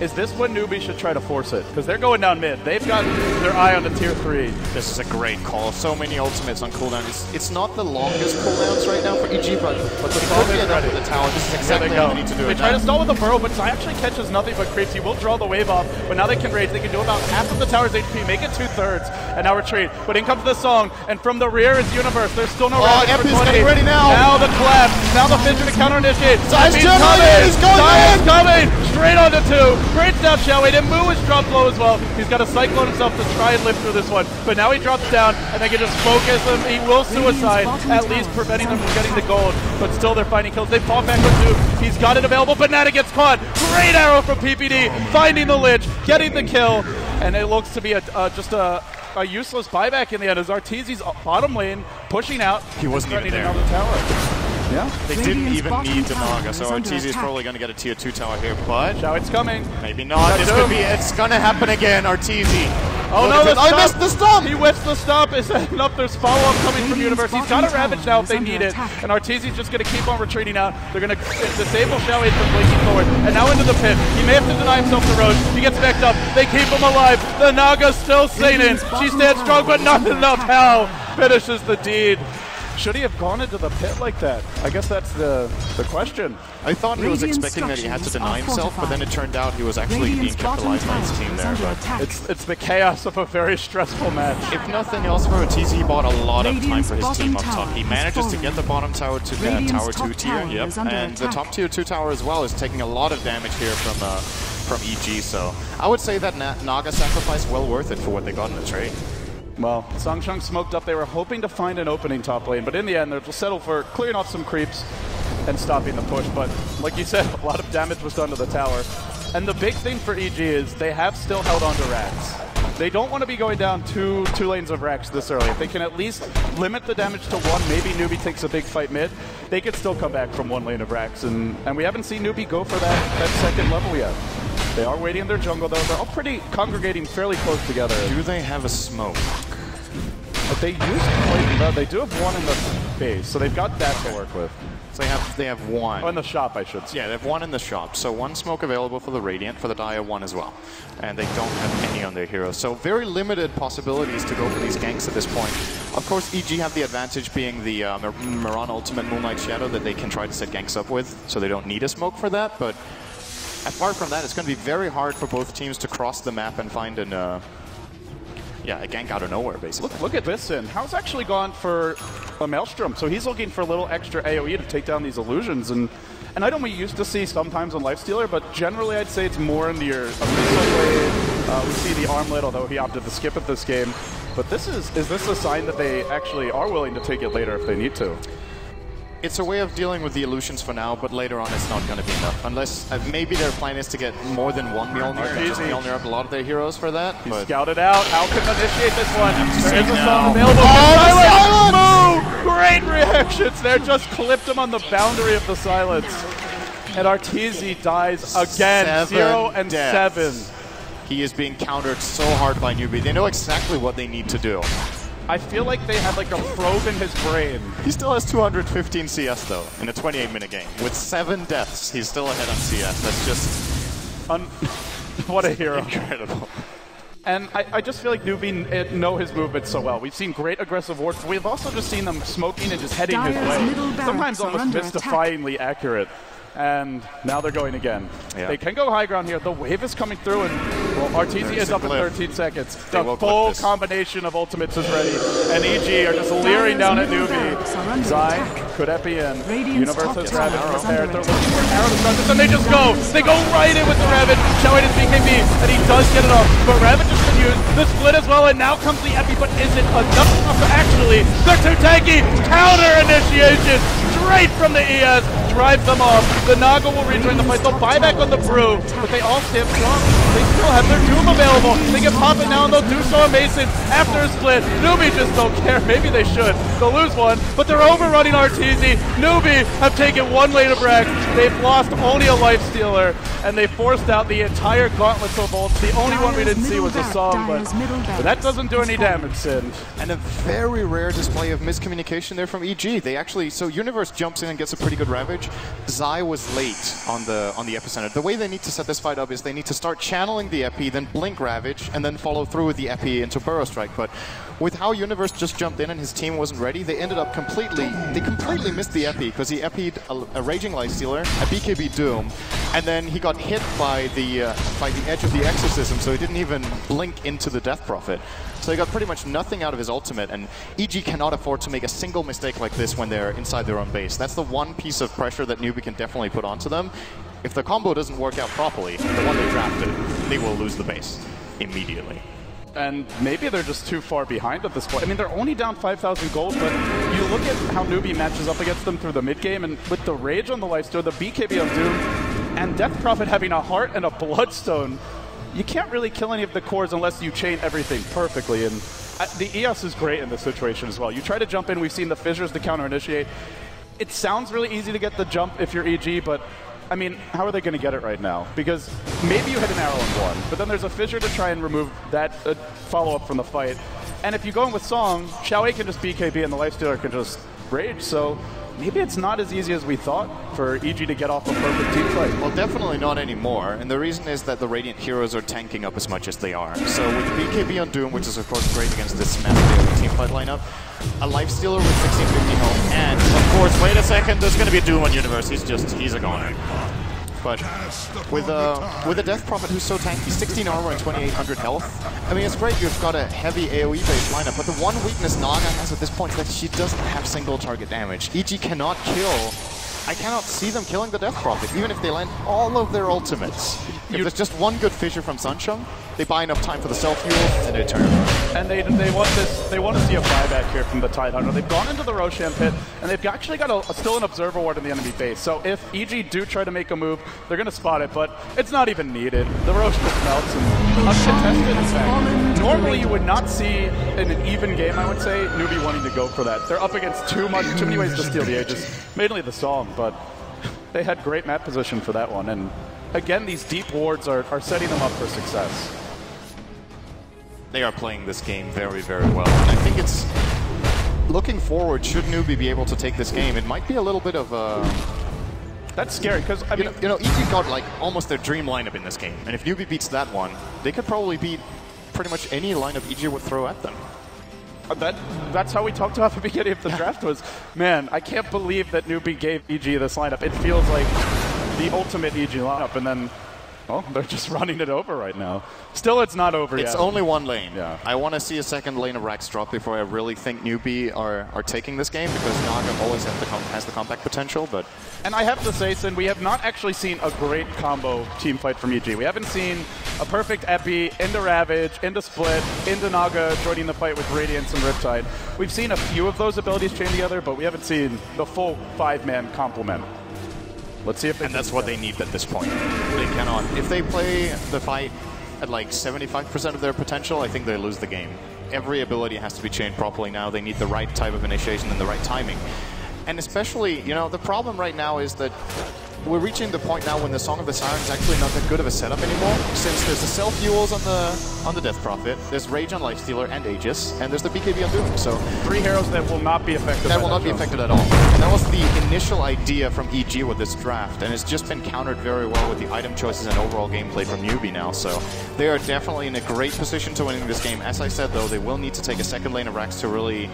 Is this when Newbee should try to force it? Because they're going down mid. They've got their eye on the tier 3. This is a great call. So many ultimates on cooldown. It's not the longest cooldowns right now for EG, but the storm is ready. With the tower. This is exactly what they need to do. They try to stall with the burrow, but Zai actually catches nothing but creeps. He will draw the wave off, but now they can rage. They can do about half of the tower's HP, make it 2/3, and now retreat. But in comes the Song, and from the rear is Universe. There's still no Ravage for 20. Getting ready now. Now the collapse. Now the Fissure to counter initiate. Zai's coming! He's going Zai is coming! Straight onto 2. Brings down Xiaowei. And Mu is dropped low as well. He's got to cyclone himself to try and live through this one. But now he drops down, and they can just focus him. He will suicide, at least preventing them from getting the gold. But still, they're finding kills. They fall back with 2. He's got it available. Banana gets caught. Great arrow from PPD, finding the Lich, getting the kill. And it looks to be just a useless buyback in the end as Arteezy's bottom lane pushing out. He wasn't even there. On the tower. Yeah. They didn't even need the Naga, so Arteezy is probably going to get a tier 2 tower here, but Xiaowei's coming. Maybe not. It's going to happen again, Arteezy. Oh no, I missed the stomp! He whiffs the stomp. Is that enough? There's follow-up coming from Universe. He's got a Ravage now if they need it. And Arteezy's just going to keep on retreating out. They're going to disable Xiaowei from blinking forward. And now into the pit. He may have to deny himself the road. He gets backed up. They keep him alive. The Naga's still Satan. She stands strong, but not enough. Hal finishes the deed. Should he have gone into the pit like that? I guess that's the question. I thought he was expecting that he had to deny himself, but then it turned out he was actually being kept alive by his team there. But it's the chaos of a very stressful match. If nothing else for Arteezy, he bought a lot of time for his team up top. He manages to get the bottom tower to the tower 2 tier, and the top tier 2 tower as well is taking a lot of damage here from EG. So I would say that Naga sacrifice well worth it for what they got in the trade. Well, Sangsheng smoked up. They were hoping to find an opening top lane, but in the end, they'll settle for clearing off some creeps and stopping the push. But like you said, a lot of damage was done to the tower. And the big thing for EG is they have still held on to Rax. They don't want to be going down two lanes of Rax this early. If they can at least limit the damage to 1, maybe Newbee takes a big fight mid, they could still come back from 1 lane of Rax. And we haven't seen Newbee go for that second level yet. They are waiting in their jungle, though. They're all congregating fairly close together. Do they have a smoke? I They used to they do have one in the base, so they've got that to work with. So they have one. Oh, in the shop, I should say. Yeah, they have one in the shop. So one smoke available for the Radiant, for the Dire one as well. And they don't have any on their heroes. So very limited possibilities to go for these ganks at this point. Of course, EG have the advantage being the Miran Ultimate Moonlight Shadow that they can try to set ganks up with, so they don't need a smoke for that. But apart from that, it's going to be very hard for both teams to cross the map and find an... a gank out of nowhere, basically. Look at this in. How's actually gone for a Maelstrom, so he's looking for a little extra AoE to take down these illusions. And an item we used to see sometimes on Lifestealer, but generally I'd say it's more in your Abyssal Blade. We see the Armlet, although he opted to skip it this game. But is this a sign that they actually are willing to take it later if they need to? It's a way of dealing with the illusions for now, but later on it's not going to be enough. Unless maybe their plan is to get more than one Mjolnir and just Mjolnir up a lot of their heroes for that. He scouted out. How can initiate this one? There is a song available. Oh, Great reactions there. Just clipped him on the boundary of the silence. And Arteezy dies again. 0 and 7. He is being countered so hard by Newbee. They know exactly what they need to do. I feel like they had like a probe in his brain. He still has 215 CS though, in a 28-minute game. With 7 deaths, he's still ahead on CS. That's just... what a hero. Incredible. And I just feel like Newbee know his movement so well. We've seen great aggressive wards. We've also just seen them smoking and just heading his way. Sometimes almost mystifyingly accurate. And now they're going again. Yeah. They can go high ground here. The wave is coming through, and well, Arteezy is up in 13 seconds. The full combination of ultimates is ready, and EG are just leering down at Newbee. Zai, Kudepi, and Universe has Ravage prepared. They're looking for an arrow to start this, and they just go! They go right in with the Ravage. Showing his BKB, and he does get it off. But Ravage has been used. The split as well, and now comes the Epi, but is it enough? Actually, they're too tanky! Counter initiation! Straight from the ES, drives them off. The Naga will rejoin the fight. They'll buy back on the Brew, but they all stand strong. They still have their Doom available. They can pop it now, and they'll do so on Mason after a split. Newbee just don't care. Maybe they should. They'll lose one, but they're overrunning Arteezy. Newbee have taken one lane of Brax. They've lost only a Lifestealer, and they forced out the entire gauntlet of ults. The only one we didn't see was a song, but that doesn't do any damage, Sin. And a very rare display of miscommunication there from EG. They actually, so Universe jumps in and gets a pretty good Ravage. Zai was late on the epicenter. The way they need to set this fight up is they need to start channeling the Epi, then blink Ravage, and then follow through with the Epi into Burrow Strike. But with how Universe just jumped in and his team wasn't ready, they ended up completely missed the Epi, because he Epi'd a Raging Lifestealer, a BKB Doom, and then he got hit by the edge of the Exorcism, so he didn't even blink into the Death Prophet. So he got pretty much nothing out of his ultimate, and EG cannot afford to make a single mistake like this when they're inside their own base. That's the one piece of pressure that Newbee can definitely put onto them. If the combo doesn't work out properly, the one they drafted, they will lose the base immediately. And maybe they're just too far behind at this point. I mean, they're only down 5,000 gold, but you look at how Newbee matches up against them through the mid-game, and with the Rage on the Lifestealer, the BKB on Doom, and Death Prophet having a Heart and a Bloodstone, you can't really kill any of the cores unless you chain everything perfectly. And the EOS is great in this situation as well. You try to jump in, we've seen the fissures to counter-initiate. It sounds really easy to get the jump if you're EG, but I mean, how are they going to get it right now? Because maybe you hit an arrow in one, but then there's a fissure to try and remove that follow-up from the fight. And if you go in with Song, Xiaowei can just BKB and the Lifestealer can just Rage, so maybe it's not as easy as we thought for EG to get off a perfect team fight. Well, definitely not anymore, and the reason is that the Radiant heroes are tanking up as much as they are. So with BKB on Doom, which is of course great against this massive team fight lineup, a Lifestealer with 1650 health, and of course, wait a second, there's going to be a Doom on Universe. He's a goner. But with a Death Prophet who's so tanky, 16 armor and 2800 health, I mean, it's great you've got a heavy AoE-based lineup, but the one weakness Naga has at this point is that she doesn't have single target damage. EG cannot kill. I cannot see them killing the Death Prophet, even if they land all of their ultimates. If there's just one good fissure from Sunshine, they buy enough time for the self-fuel, and they turn. And they want this. They want to see a buyback here from the Tidehunter. They've gone into the Roshan pit, and they've actually got still an Observer Ward in the enemy base. So if EG do try to make a move, they're going to spot it, but it's not even needed. The Rosh just melts and uncontested, in fact. Normally you would not see in an even game, I would say, Newbee wanting to go for that. They're up against too many ways to steal the Aegis, mainly the Song, but they had great map position for that one. And again, these deep wards are setting them up for success. They are playing this game very, very well. And I think it's looking forward, should Newbee be able to take this game, it might be a little bit of a... That's scary, because, I mean... You know, EG got, like, almost their dream lineup in this game. And if Newbee beats that one, they could probably beat pretty much any lineup EG would throw at them. That's how we talked about the beginning of the draft was, man, I can't believe that Newbee gave EG this lineup. It feels like the ultimate EG lineup, and then, well, they're just running it over right now. Still, it's not over yet. It's only one lane. Yeah. I want to see a second lane of Rax drop before I really think Newbee are taking this game, because Naga always has the comeback potential, but... And I have to say, Sin, we have not actually seen a great combo team fight from EG. We haven't seen a perfect Epi into Ravage, into Split, into Naga joining the fight with Radiance and Riptide. We've seen a few of those abilities chain together, but we haven't seen the full 5-man complement. Let's see if they... And that's what they need at this point. They cannot... If they play the fight at like 75% of their potential, I think they lose the game. Every ability has to be chained properly now. They need the right type of initiation and the right timing. And especially, you know, the problem right now is that we're reaching the point now when the Song of the Siren is actually not that good of a setup anymore, since there's the self-fuels on the Death Prophet, there's Rage on Lifestealer and Aegis, and there's the BKB on Doom. So 3 heroes that will not be affected that will not be affected at all. And that was the initial idea from EG with this draft, and it's just been countered very well with the item choices and overall gameplay from Newbee now. So they are definitely in a great position to winning this game. As I said, though, they will need to take a second lane of Rax to really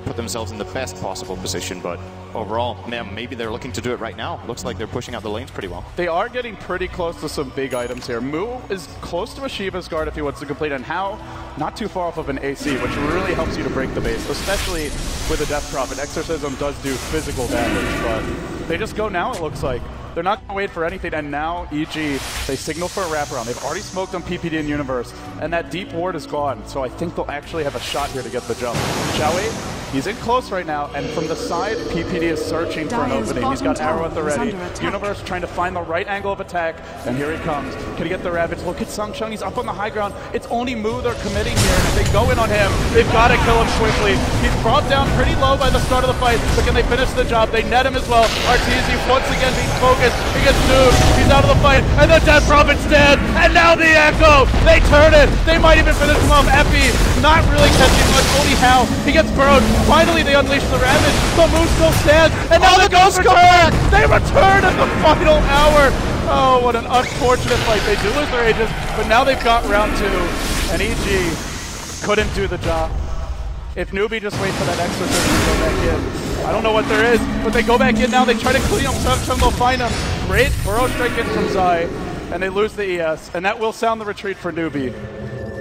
put themselves in the best possible position, but overall, man, maybe they're looking to do it right now. Looks like they're pushing out the lanes pretty well. They are getting pretty close to some big items here. Mu is close to a Shiva's Guard if he wants to complete, and How not too far off of an AC, which really helps you to break the base, especially with a Death Prophet. Exorcism does do physical damage, but they just go now, it looks like. They're not going to wait for anything, and now EG, they signal for a wraparound. They've already smoked on PPD in Universe, and that deep ward is gone, so I think they'll actually have a shot here to get the jump. Shall we? He's in close right now, and from the side, PPD is searching for an opening. He's got arrow at the ready. Universe trying to find the right angle of attack, and here he comes. Can he get the Ravage? Look at Sungshung, he's up on the high ground. It's only Mu they're committing here, and if they go in on him, they've got to kill him quickly. He's brought down pretty low by the start of the fight, but can they finish the job? They net him as well. Arteezy once again being focused. He gets doomed. He's out of the fight, and the Death Prophet's dead, and now the Echo! They turn it! They might even finish him off. Epi, not really catching much, only How. He gets burrowed. Finally, they unleash the Ravage, but Mu still stands, and now the Ghosts return! They return at the final hour! Oh, what an unfortunate fight. They do lose their Aegis, but now they've got round 2, and EG couldn't do the job. If Newbee just wait for that Exorcism to go back in. I don't know what there is, but they go back in now, they try to clean up Sungshung, they'll find him. Great Burrow Strike in from Zai, and they lose the ES, and that will sound the retreat for Newbee.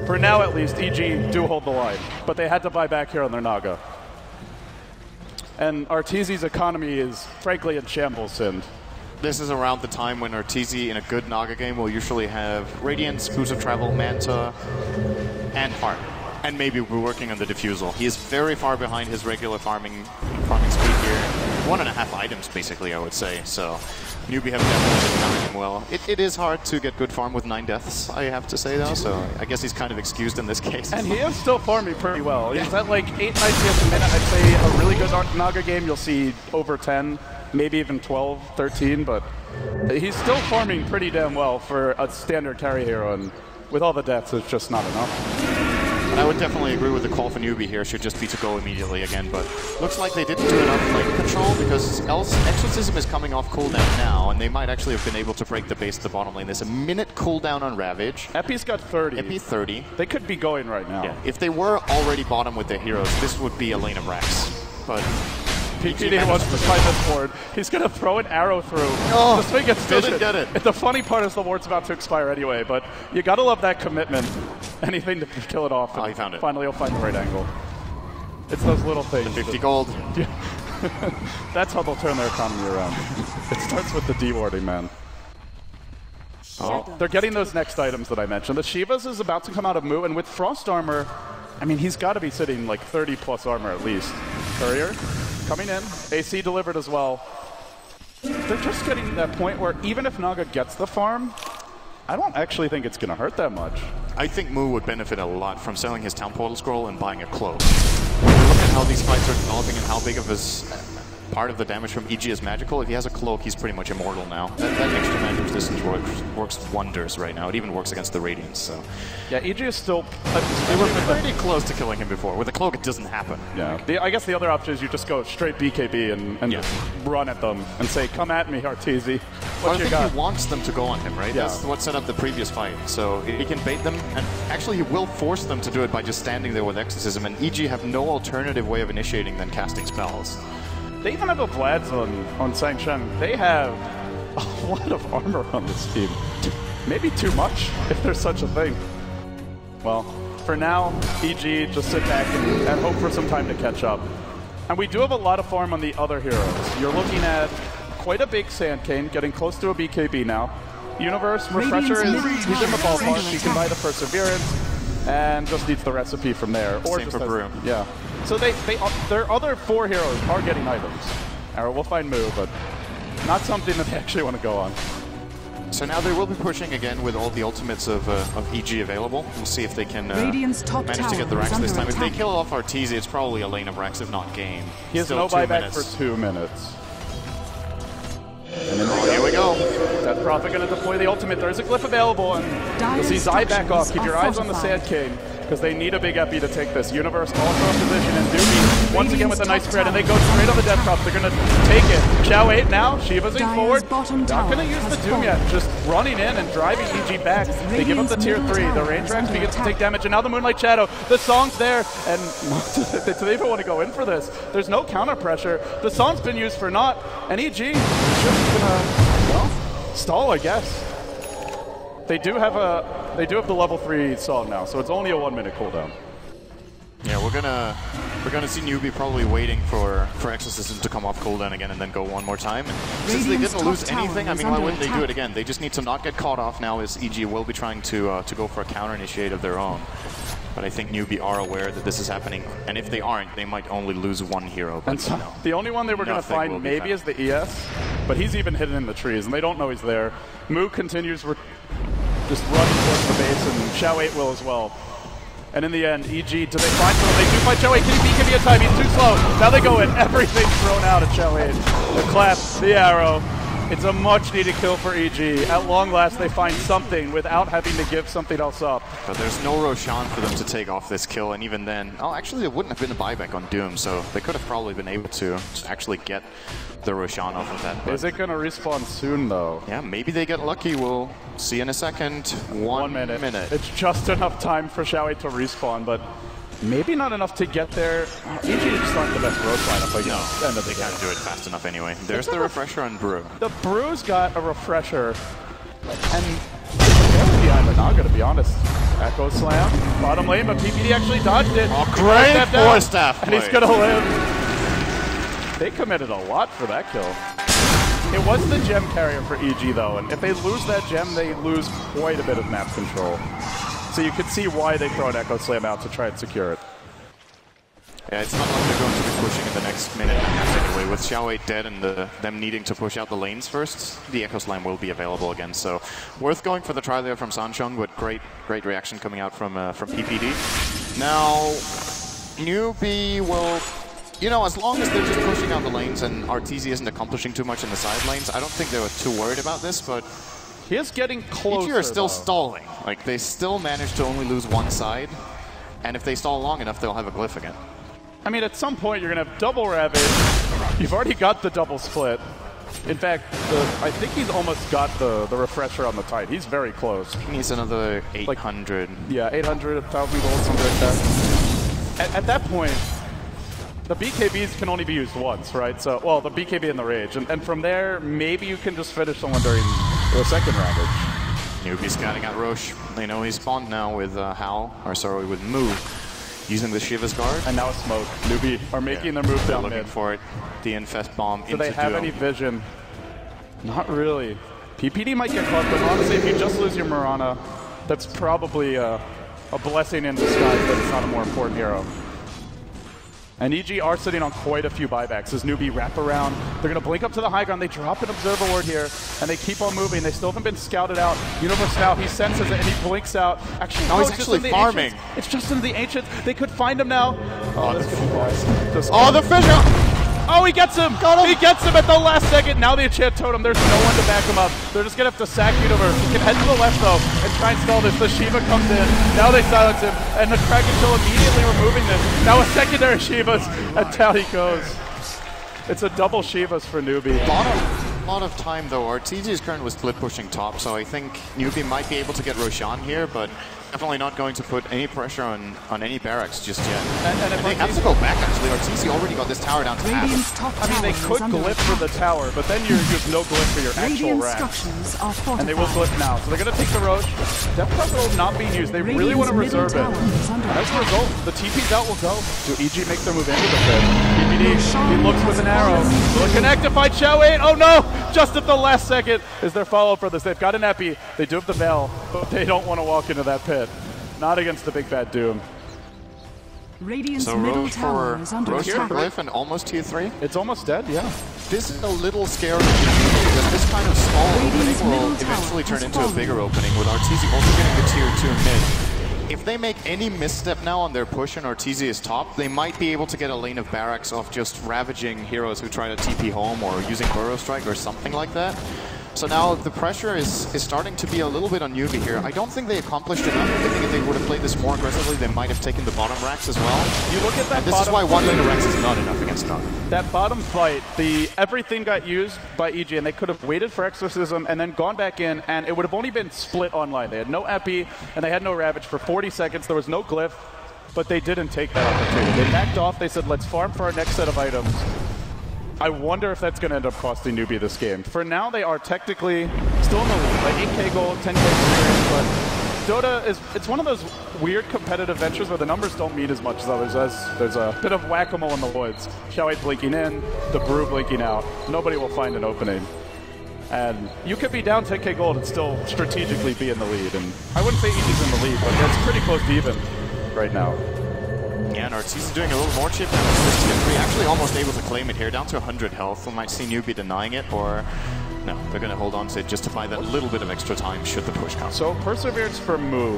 For now at least, EG do hold the line, but they had to buy back here on their Naga. And Arteezy's economy is frankly in shambles, Sind. This is around the time when Arteezy in a good Naga game will usually have Radiance, Boost of Travel, Manta, and Heart. And maybe we're working on the Diffusal. He is very far behind his regular farming speed here. 1.5 items, basically, I would say. So Newbee have definitely been counting him well. It is hard to get good farm with 9 deaths, I have to say, though. So I guess he's kind of excused in this case. And he is still farming pretty well. He's at like 8 ICS a minute. I'd say a really good Naga game, you'll see over 10, maybe even 12, 13. But he's still farming pretty damn well for a standard carry hero. And with all the deaths, it's just not enough. I would definitely agree with the call for Newbee here. Should just be to go immediately again, but looks like they didn't do enough lane control because Exorcism is coming off cooldown now, and they might actually have been able to break the base to the bottom lane. There's a minute cooldown on Ravage. Epi's got 30. Epi 30. They could be going right now. Yeah. If they were already bottom with their heroes, this would be a lane of Rax. But PPD wants to find this ward. He's going to throw an arrow through. Oh, the swing gets doesn't get it. The funny part is the ward's about to expire anyway, but you got to love that commitment. Anything to kill it off. Oh, he found it. Finally, he'll find the right angle. It's those little things. The 50 gold. That's how they'll turn their economy around. It starts with the D-warding, man. Oh. They're getting those next items that I mentioned. The Shivas is about to come out of Mu, and with Frost Armor, I mean, he's got to be sitting like 30 plus armor at least. Courier coming in. AC delivered as well. They're just getting to that point where even if Naga gets the farm, I don't actually think it's going to hurt that much. I think Mu would benefit a lot from selling his Town Portal Scroll and buying a cloak. Look at how these fights are developing and how big of part of the damage from EG is magical. If he has a cloak, he's pretty much immortal now. That extra magic resistance works wonders right now. It even works against the Radiance. So yeah, EG is still. They were pretty close to killing him before. With a cloak, it doesn't happen. Yeah. I guess the other option is you just go straight BKB and just run at them and say, "Come at me, Arteezy." Well, I think he wants them to go on him, right? Yeah. That's what set up the previous fight. So he can bait them, and actually he will force them to do it by just standing there with Exorcism. And EG have no alternative way of initiating than casting spells. They even have a Vlads on Sang-Chen. They have a lot of armor on this team. Maybe too much, if there's such a thing. Well, for now, EG just sit back and hope for some time to catch up. And we do have a lot of farm on the other heroes. You're looking at quite a big Sand Cane, getting close to a BKB now. Universe, Refresher, he's in the ballpark. He can buy the Perseverance and just needs the recipe from there. Or Same just for Brew. Yeah. So their other 4 heroes are getting items. Arrow will find Moo, but not something that they actually want to go on. So now they will be pushing again with all the ultimates of EG available. We'll see if they can manage to get the Rax this time. If they kill off Arteezy, it's probably a lane of Rax, if not game. He has no buyback for 2 minutes. And then here we go. That Prophet going to deploy the ultimate. There's a glyph available, and you'll see Zai back off. Keep your eyes on the Sand Cane, because they need a big epi to take this. Universe also in position, and Newbee once again with a nice spread, and they go straight on the Death Crop. They're going to take it. Xiao 8 now, Shiva's in forward. Not going to use the Doom yet, just running in and driving EG back. They give up the tier 3. The range Rax begins to take damage, and now the Moonlight Shadow. The Song's there, and do they even want to go in for this? There's no counter pressure. The Song's been used for naught, and EG is just going to, well, stall, I guess. They do have the level 3 Song now, so it's only a 1-minute cooldown. Yeah, we're gonna see Newbee probably waiting for Exorcism to come off cooldown again and then go one more time. And since they didn't lose anything, I mean, why wouldn't they do it again? They just need to not get caught off now, as EG will be trying to go for a counter initiate of their own. But I think Newbee are aware that this is happening, and if they aren't, they might only lose 1 hero. But and so, the only one they were going to find maybe is the ES, but he's even hidden in the trees, and they don't know he's there. Moo continues just running towards the base, and Xiao 8 will as well. And in the end, EG, do they find someone? They do find Xiao 8. Can he be a time? He's too slow. Now they go in. Everything's thrown out at Xiao 8. The clap, the arrow. It's a much-needed kill for EG. At long last, they find something without having to give something else up. But there's no Roshan for them to take off this kill, and even then... Oh, actually, there wouldn't have been a buyback on Doom, so they could have probably been able to actually get the Roshan off of that. Is it going to respawn soon, though? Yeah, maybe they get lucky. We'll see in a second. 1 minute. It's just enough time for Xiao 8 to respawn, but maybe not enough to get there. EG just not the best road lineup, but no, they can't do it fast enough anyway. There's the refresher on Brew. The Brew's got a refresher, and they're behind the Naga, to be honest. Echo Slam, bottom lane, but PPD actually dodged it. Oh, great force staff and he's gonna live. They committed a lot for that kill. It was the gem carrier for EG though, and if they lose that gem, they lose quite a bit of map control. So you can see why they throw an Echo Slam out to try and secure it. Yeah, it's not like they're going to be pushing in the next minute and a half anyway. With Xiao 8 dead and them needing to push out the lanes first, the Echo Slam will be available again. So worth going for the try there from Sanchong, with great reaction coming out from PPD. Now, Newbee will... You know, as long as they're just pushing out the lanes and Arteezy isn't accomplishing too much in the side lanes, I don't think they were too worried about this, but... He is getting closer, EG are still stalling. Like, they still manage to only lose one side, and if they stall long enough, they'll have a glyph again. I mean, at some point, you're going to have double Ravage. You've already got the double split. In fact, I think he's almost got the refresher on the Tide. He's very close. He needs another 800. Like, yeah, 800, 1,000 gold, something like that. At that point, the BKBs can only be used once, right? So, well, the BKB and the Rage. And from there, maybe you can just finish someone during the second Ravage. Newbee scouting out Roche. They know he's spawned now with with Moo. Using the Shiva's guard. And now a smoke. Newbee are making their move down looking mid. for it. The Infest Bomb into Do they have Duo. any vision? Not really. PPD might get caught, but honestly, if you just lose your Mirana, that's probably a blessing in disguise that it's not a more important hero. And EG are sitting on quite a few buybacks as Newbee wrap around. They're going to blink up to the high ground. They drop an Observer Ward here, and they keep on moving. They still haven't been scouted out. Universe now, he senses it, and he blinks out. Actually, no, he's actually farming. It's just in the Ancients. They could find him now. Oh, the fissure! Oh, he gets him! He gets him at the last second. Now the enchant totem. There's no one to back him up. They're just going to have to sack Universe. He can head to the left, though, and try and stall this. The Shiva comes in. Now they silence him, and the Kraken Chill immediately removing this. Now a secondary Shivas, and down he goes. It's a double Shivas for Newbee. A lot of time, though. RTG's current was split pushing top, so I think Newbee might be able to get Roshan here, but definitely not going to put any pressure on any barracks just yet. And if they have to go back, actually. RTG already got this tower down to half. I mean, they could glyph for the tower, but then you use no glyph for your actual racks. And they will glyph now. So they're going to take the Roach. Depth Cover will not be used. They really want to reserve it. And as a result, the TP's out will go. Do EG make their move into the pit? PPD, he looks with an arrow. Will it connect to fight Xiao 8? Oh no! Just at the last second is their follow-up for this. They've got an Epi. They do have the Veil, but they don't want to walk into that pit. Not against the big bad Doom. So Roche for Glyph and almost tier 3? It's almost dead, yeah. This is a little scary because this kind of small opening will eventually turn into a bigger opening with Arteezy also getting the tier 2 mid. If they make any misstep now on their push and Arteezy is top, they might be able to get a lane of barracks off just ravaging heroes who try to TP home or using Burrow Strike or something like that. So now the pressure is starting to be a little bit on Newbee here. I don't think they accomplished enough. I think if they would have played this more aggressively, they might have taken the bottom racks as well. You look at that. And this is why one lane of racks is not enough against none. That bottom fight, everything got used by EG, and they could have waited for Exorcism and then gone back in, and it would have only been split online. They had no Epi, and they had no Ravage for 40 seconds. There was no Glyph, but they didn't take that opportunity. They backed off. They said, let's farm for our next set of items. I wonder if that's going to end up costing Newbee this game. For now, they are technically still in the lead, like 8k gold, 10k experience, but Dota it's one of those weird competitive ventures where the numbers don't mean as much as others. There's a bit of whack-a-mole in the woods. Xiao 8 blinking in, the Brew blinking out. Nobody will find an opening. And you could be down 10k gold and still strategically be in the lead. And I wouldn't say EG's in the lead, but it's pretty close to even right now. Yeah, and Arteezy doing a little more chip damage. This tier 3 actually almost able to claim it here, down to 100 health. We might see Newbee denying it, or no, they're going to hold on to it just to buy that little bit of extra time should the push come. So Perseverance for Moo.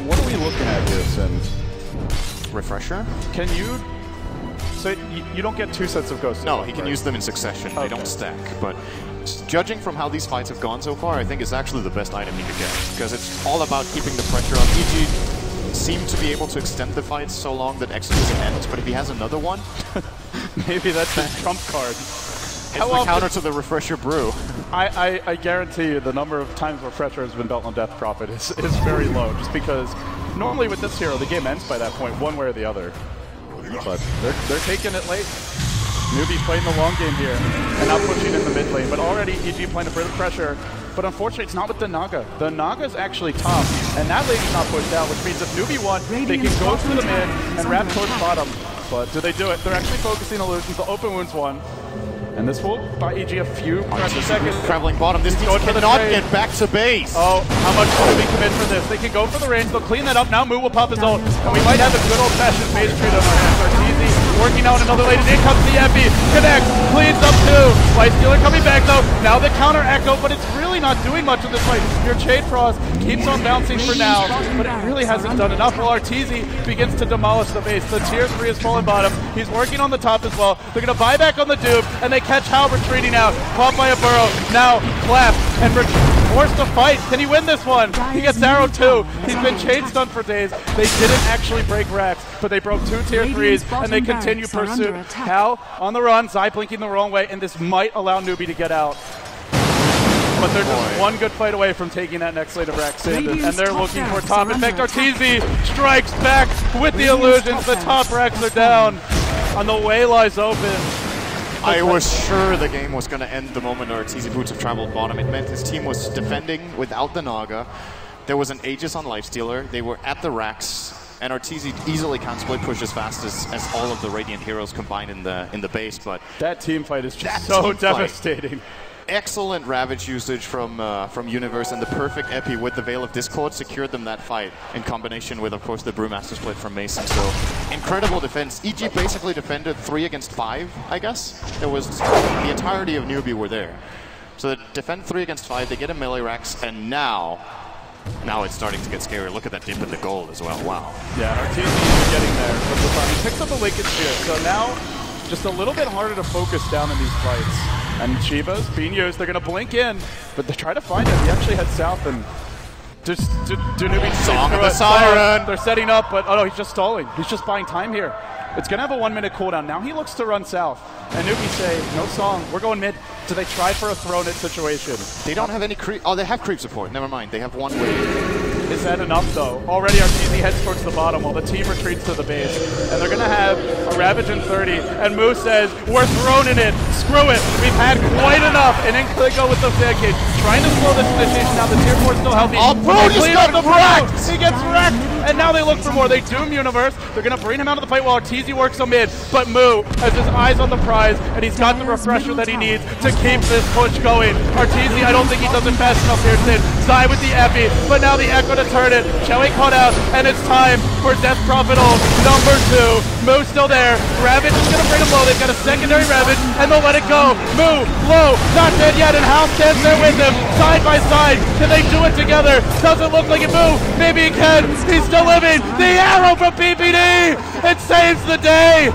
What are we looking at here, Sin? Refresher? Can you... So you don't get 2 sets of ghosts? No, he can use them in succession. Okay. They don't stack, but judging from how these fights have gone so far, I think it's actually the best item he could get, because it's all about keeping the pressure on. EG seem to be able to extend the fight so long that Exorcism ends, but if he has another one... maybe that's his trump card. It's the counter to the Refresher Brew. I guarantee you the number of times Refresher has been dealt on Death Prophet is very low, just because normally with this hero, the game ends by that point, one way or the other. But they're taking it late. Newbee playing the long game here, and now pushing in the mid lane, but already EG playing a bit of pressure. But unfortunately, it's not with the Naga. The Naga's actually top, and that lane's not pushed out, which means if Newbee won, they can go to the mid and wrap towards bottom. But do they do it? They're actually focusing illusions. The open wounds won. And this will buy EG a few precious seconds. Traveling bottom. This team cannot get back to base. Oh, how much do we commit for this? They can go for the range. They'll clean that up. Now Moo will pop his ult. And we might have a good old-fashioned base trade on our hands. Arteezy working out another lane. In comes the Epi. Connects. Cleans up two. Light Stealer coming back, though. Now the counter echo, but it's really not doing much of this fight. Your Shade Frost keeps on bouncing for now, but it really hasn't done enough. While Arteezy begins to demolish the base. The tier 3 is falling bottom. He's working on the top as well. They're going to buy back on the Doom, and they catch Hal retreating out. Caught by a Burrow. Now clapped and forced to fight. Can he win this one? He gets arrowed too. He's been chain stunned for days. They didn't actually break racks, but they broke 2 tier 3s, and they continue pursuit. Hal on the run. Zai blinking the wrong way, and this might allow Newbee to get out. But they're just one good fight away from taking that next lane of racks in, and they're looking for top. In fact, Arteezy strikes back with the illusions. The top racks are down, and the way lies open. I was sure the game was going to end the moment Arteezy Boots have traveled bottom. It meant his team was defending without the Naga. There was an Aegis on Lifestealer. They were at the racks, and Arteezy easily can split push as fast as all of the Radiant heroes combined in the base. But that team fight is just so devastating. Excellent Ravage usage from Universe, and the perfect Epi with the Veil of Discord secured them that fight, in combination with, of course, the Brewmaster split from Mason. So, incredible defense. EG basically defended 3 against 5, I guess. There was the entirety of Newbee were there. So they defend 3 against 5, they get a melee racks, and now it's starting to get scary. Look at that dip in the gold as well. Wow. Yeah, Arteezy is getting there. He picks up the Lincoln Spear, so now just a little bit harder to focus down in these fights. And Shiva's being used. They're going to blink in, but they try to find him. He actually heads south and just Newbee Song of the Siren. They're setting up, but oh no, he's just stalling. He's just buying time here. It's going to have a 1 minute cooldown. Now he looks to run south. And Newbee say, no song, we're going mid. Do they try for a thrown it situation? They don't have any creep. Oh, they have creep support. Never mind. They have one wave. Is that enough, though? Already RTZ heads towards the bottom while the team retreats to the base. And they're going to have a Ravage in 30. And Moose says, we're throning it. Screw it. We've had quite enough. And in they go with the fan cage. Trying to slow this initiation down. The tier 4 is still healthy. Oh, Bro just got wrecked! He gets wrecked. And now they look for more. They doom Universe. They're going to bring him out of the fight while RTZ works on mid. But Moo has his eyes on the prize. And he's got the refresher that he needs to keep this push going. RTZ, I don't think he does it fast enough here, Sid. Zai with the Epi, but now the Echo to turn it. Joey caught out, and it's time for Death Prophet ult number 2. Moo's still there. Ravage is going to bring him low. They've got a secondary Ravage, and they'll let it go. Moo, low, not dead yet, and House stands there with him, side by side. Can they do it together? Doesn't look like it. Moo, maybe he can. He's still living. The arrow from PPD! It saves the day!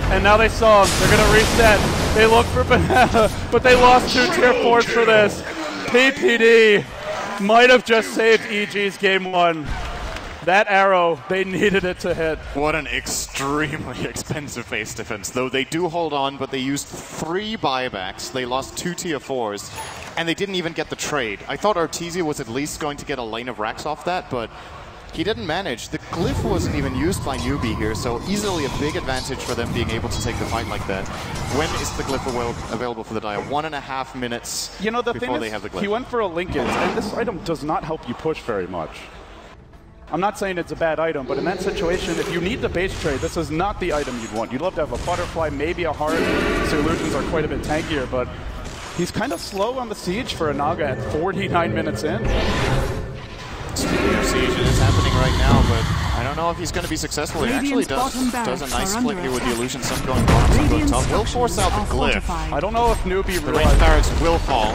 And now they saw him. They're going to reset. They look for Banana, but they lost 2 tier 4s for this. PPD might have just saved EG's game 1. That arrow, they needed it to hit. What an extremely expensive base defense. Though they do hold on, but they used 3 buybacks. They lost 2 tier 4s, and they didn't even get the trade. I thought Artesia was at least going to get a lane of racks off that, but he didn't manage. The glyph wasn't even used by Newbee here, so easily a big advantage for them being able to take the fight like that. When is the glyph available for the Dire? 1.5 minutes before they have the glyph. He went for a Lincoln, and this item does not help you push very much. I'm not saying it's a bad item, but in that situation, if you need the base trade, this is not the item you'd want. You'd love to have a Butterfly, maybe a Heart. So illusions are quite a bit tankier, but he's kind of slow on the siege for a Naga at 49 minutes in. Speaking of siege, it is happening right now, but I don't know if he's going to be successful. He actually does a nice split here with the illusion, some going bottom, some going top. Will force out the glyph. I don't know if Newbee the range barracks will fall.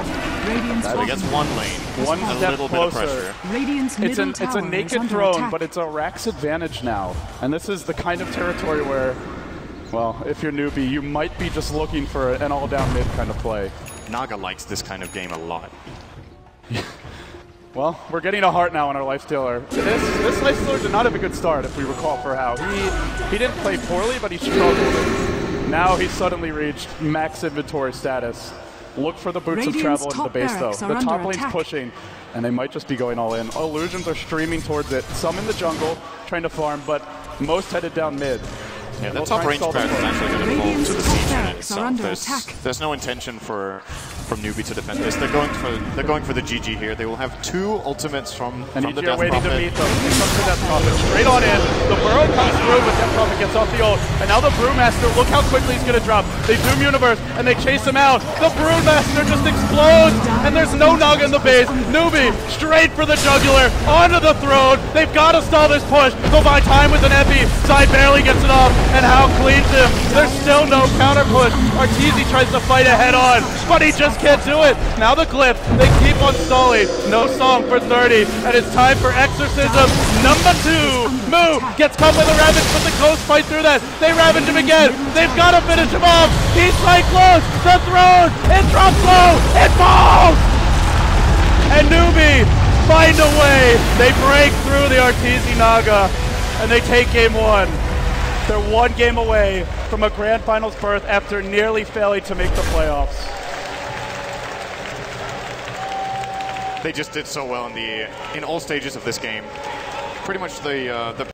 So he gets one lane. One step little closer. bit of pressure. It's a naked throne, but it's a Rax advantage now. And this is the kind of territory where, well, if you're Newbee, you might be just looking for an all-down mid kind of play. Naga likes this kind of game a lot. Well, we're getting a Heart now on our Lifestealer. This Lifestealer did not have a good start, if we recall, for how. He didn't play poorly, but he struggled. Now he's suddenly reached max inventory status. Look for the boots of travel into the base, though. The top lane's pushing, and they might just be going all in. Illusions are streaming towards it. Some in the jungle, trying to farm, but most headed down mid. Yeah, that top range barrack is actually going to fall to the siege unit itself. There's no intention from Newbee to defend this. They're going for the GG here. They will have 2 ultimates from the Death waiting Prophet. to meet them. It comes to Death Prophet. Straight on in. The burrow comes through, but Death Prophet gets off the ult. And now the Brewmaster, look how quickly he's going to drop. They doom Universe, and they chase him out. The Brewmaster just explodes, and there's no Naga in the base. Newbee, straight for the jugular, onto the throne. They've got to stall this push. Go buy time with an Epi. Side barely gets it off, and Hal cleans him. There's still no counter push. Arteezy tries to fight it head on, but he just can't do it. Now the glyph, they keep on stalling. No song for 30, and it's time for Exorcism number 2. Moo gets caught by the Ravage, but the Ghost fight through that. They Ravage him again. They've got to finish him off. He's right close. The throne, it drops low. It falls! And Newbee find a way. They break through the Arteezy Naga, and they take game 1. They're 1 game away from a Grand Finals berth after nearly failing to make the playoffs. They just did so well in all stages of this game. Pretty much the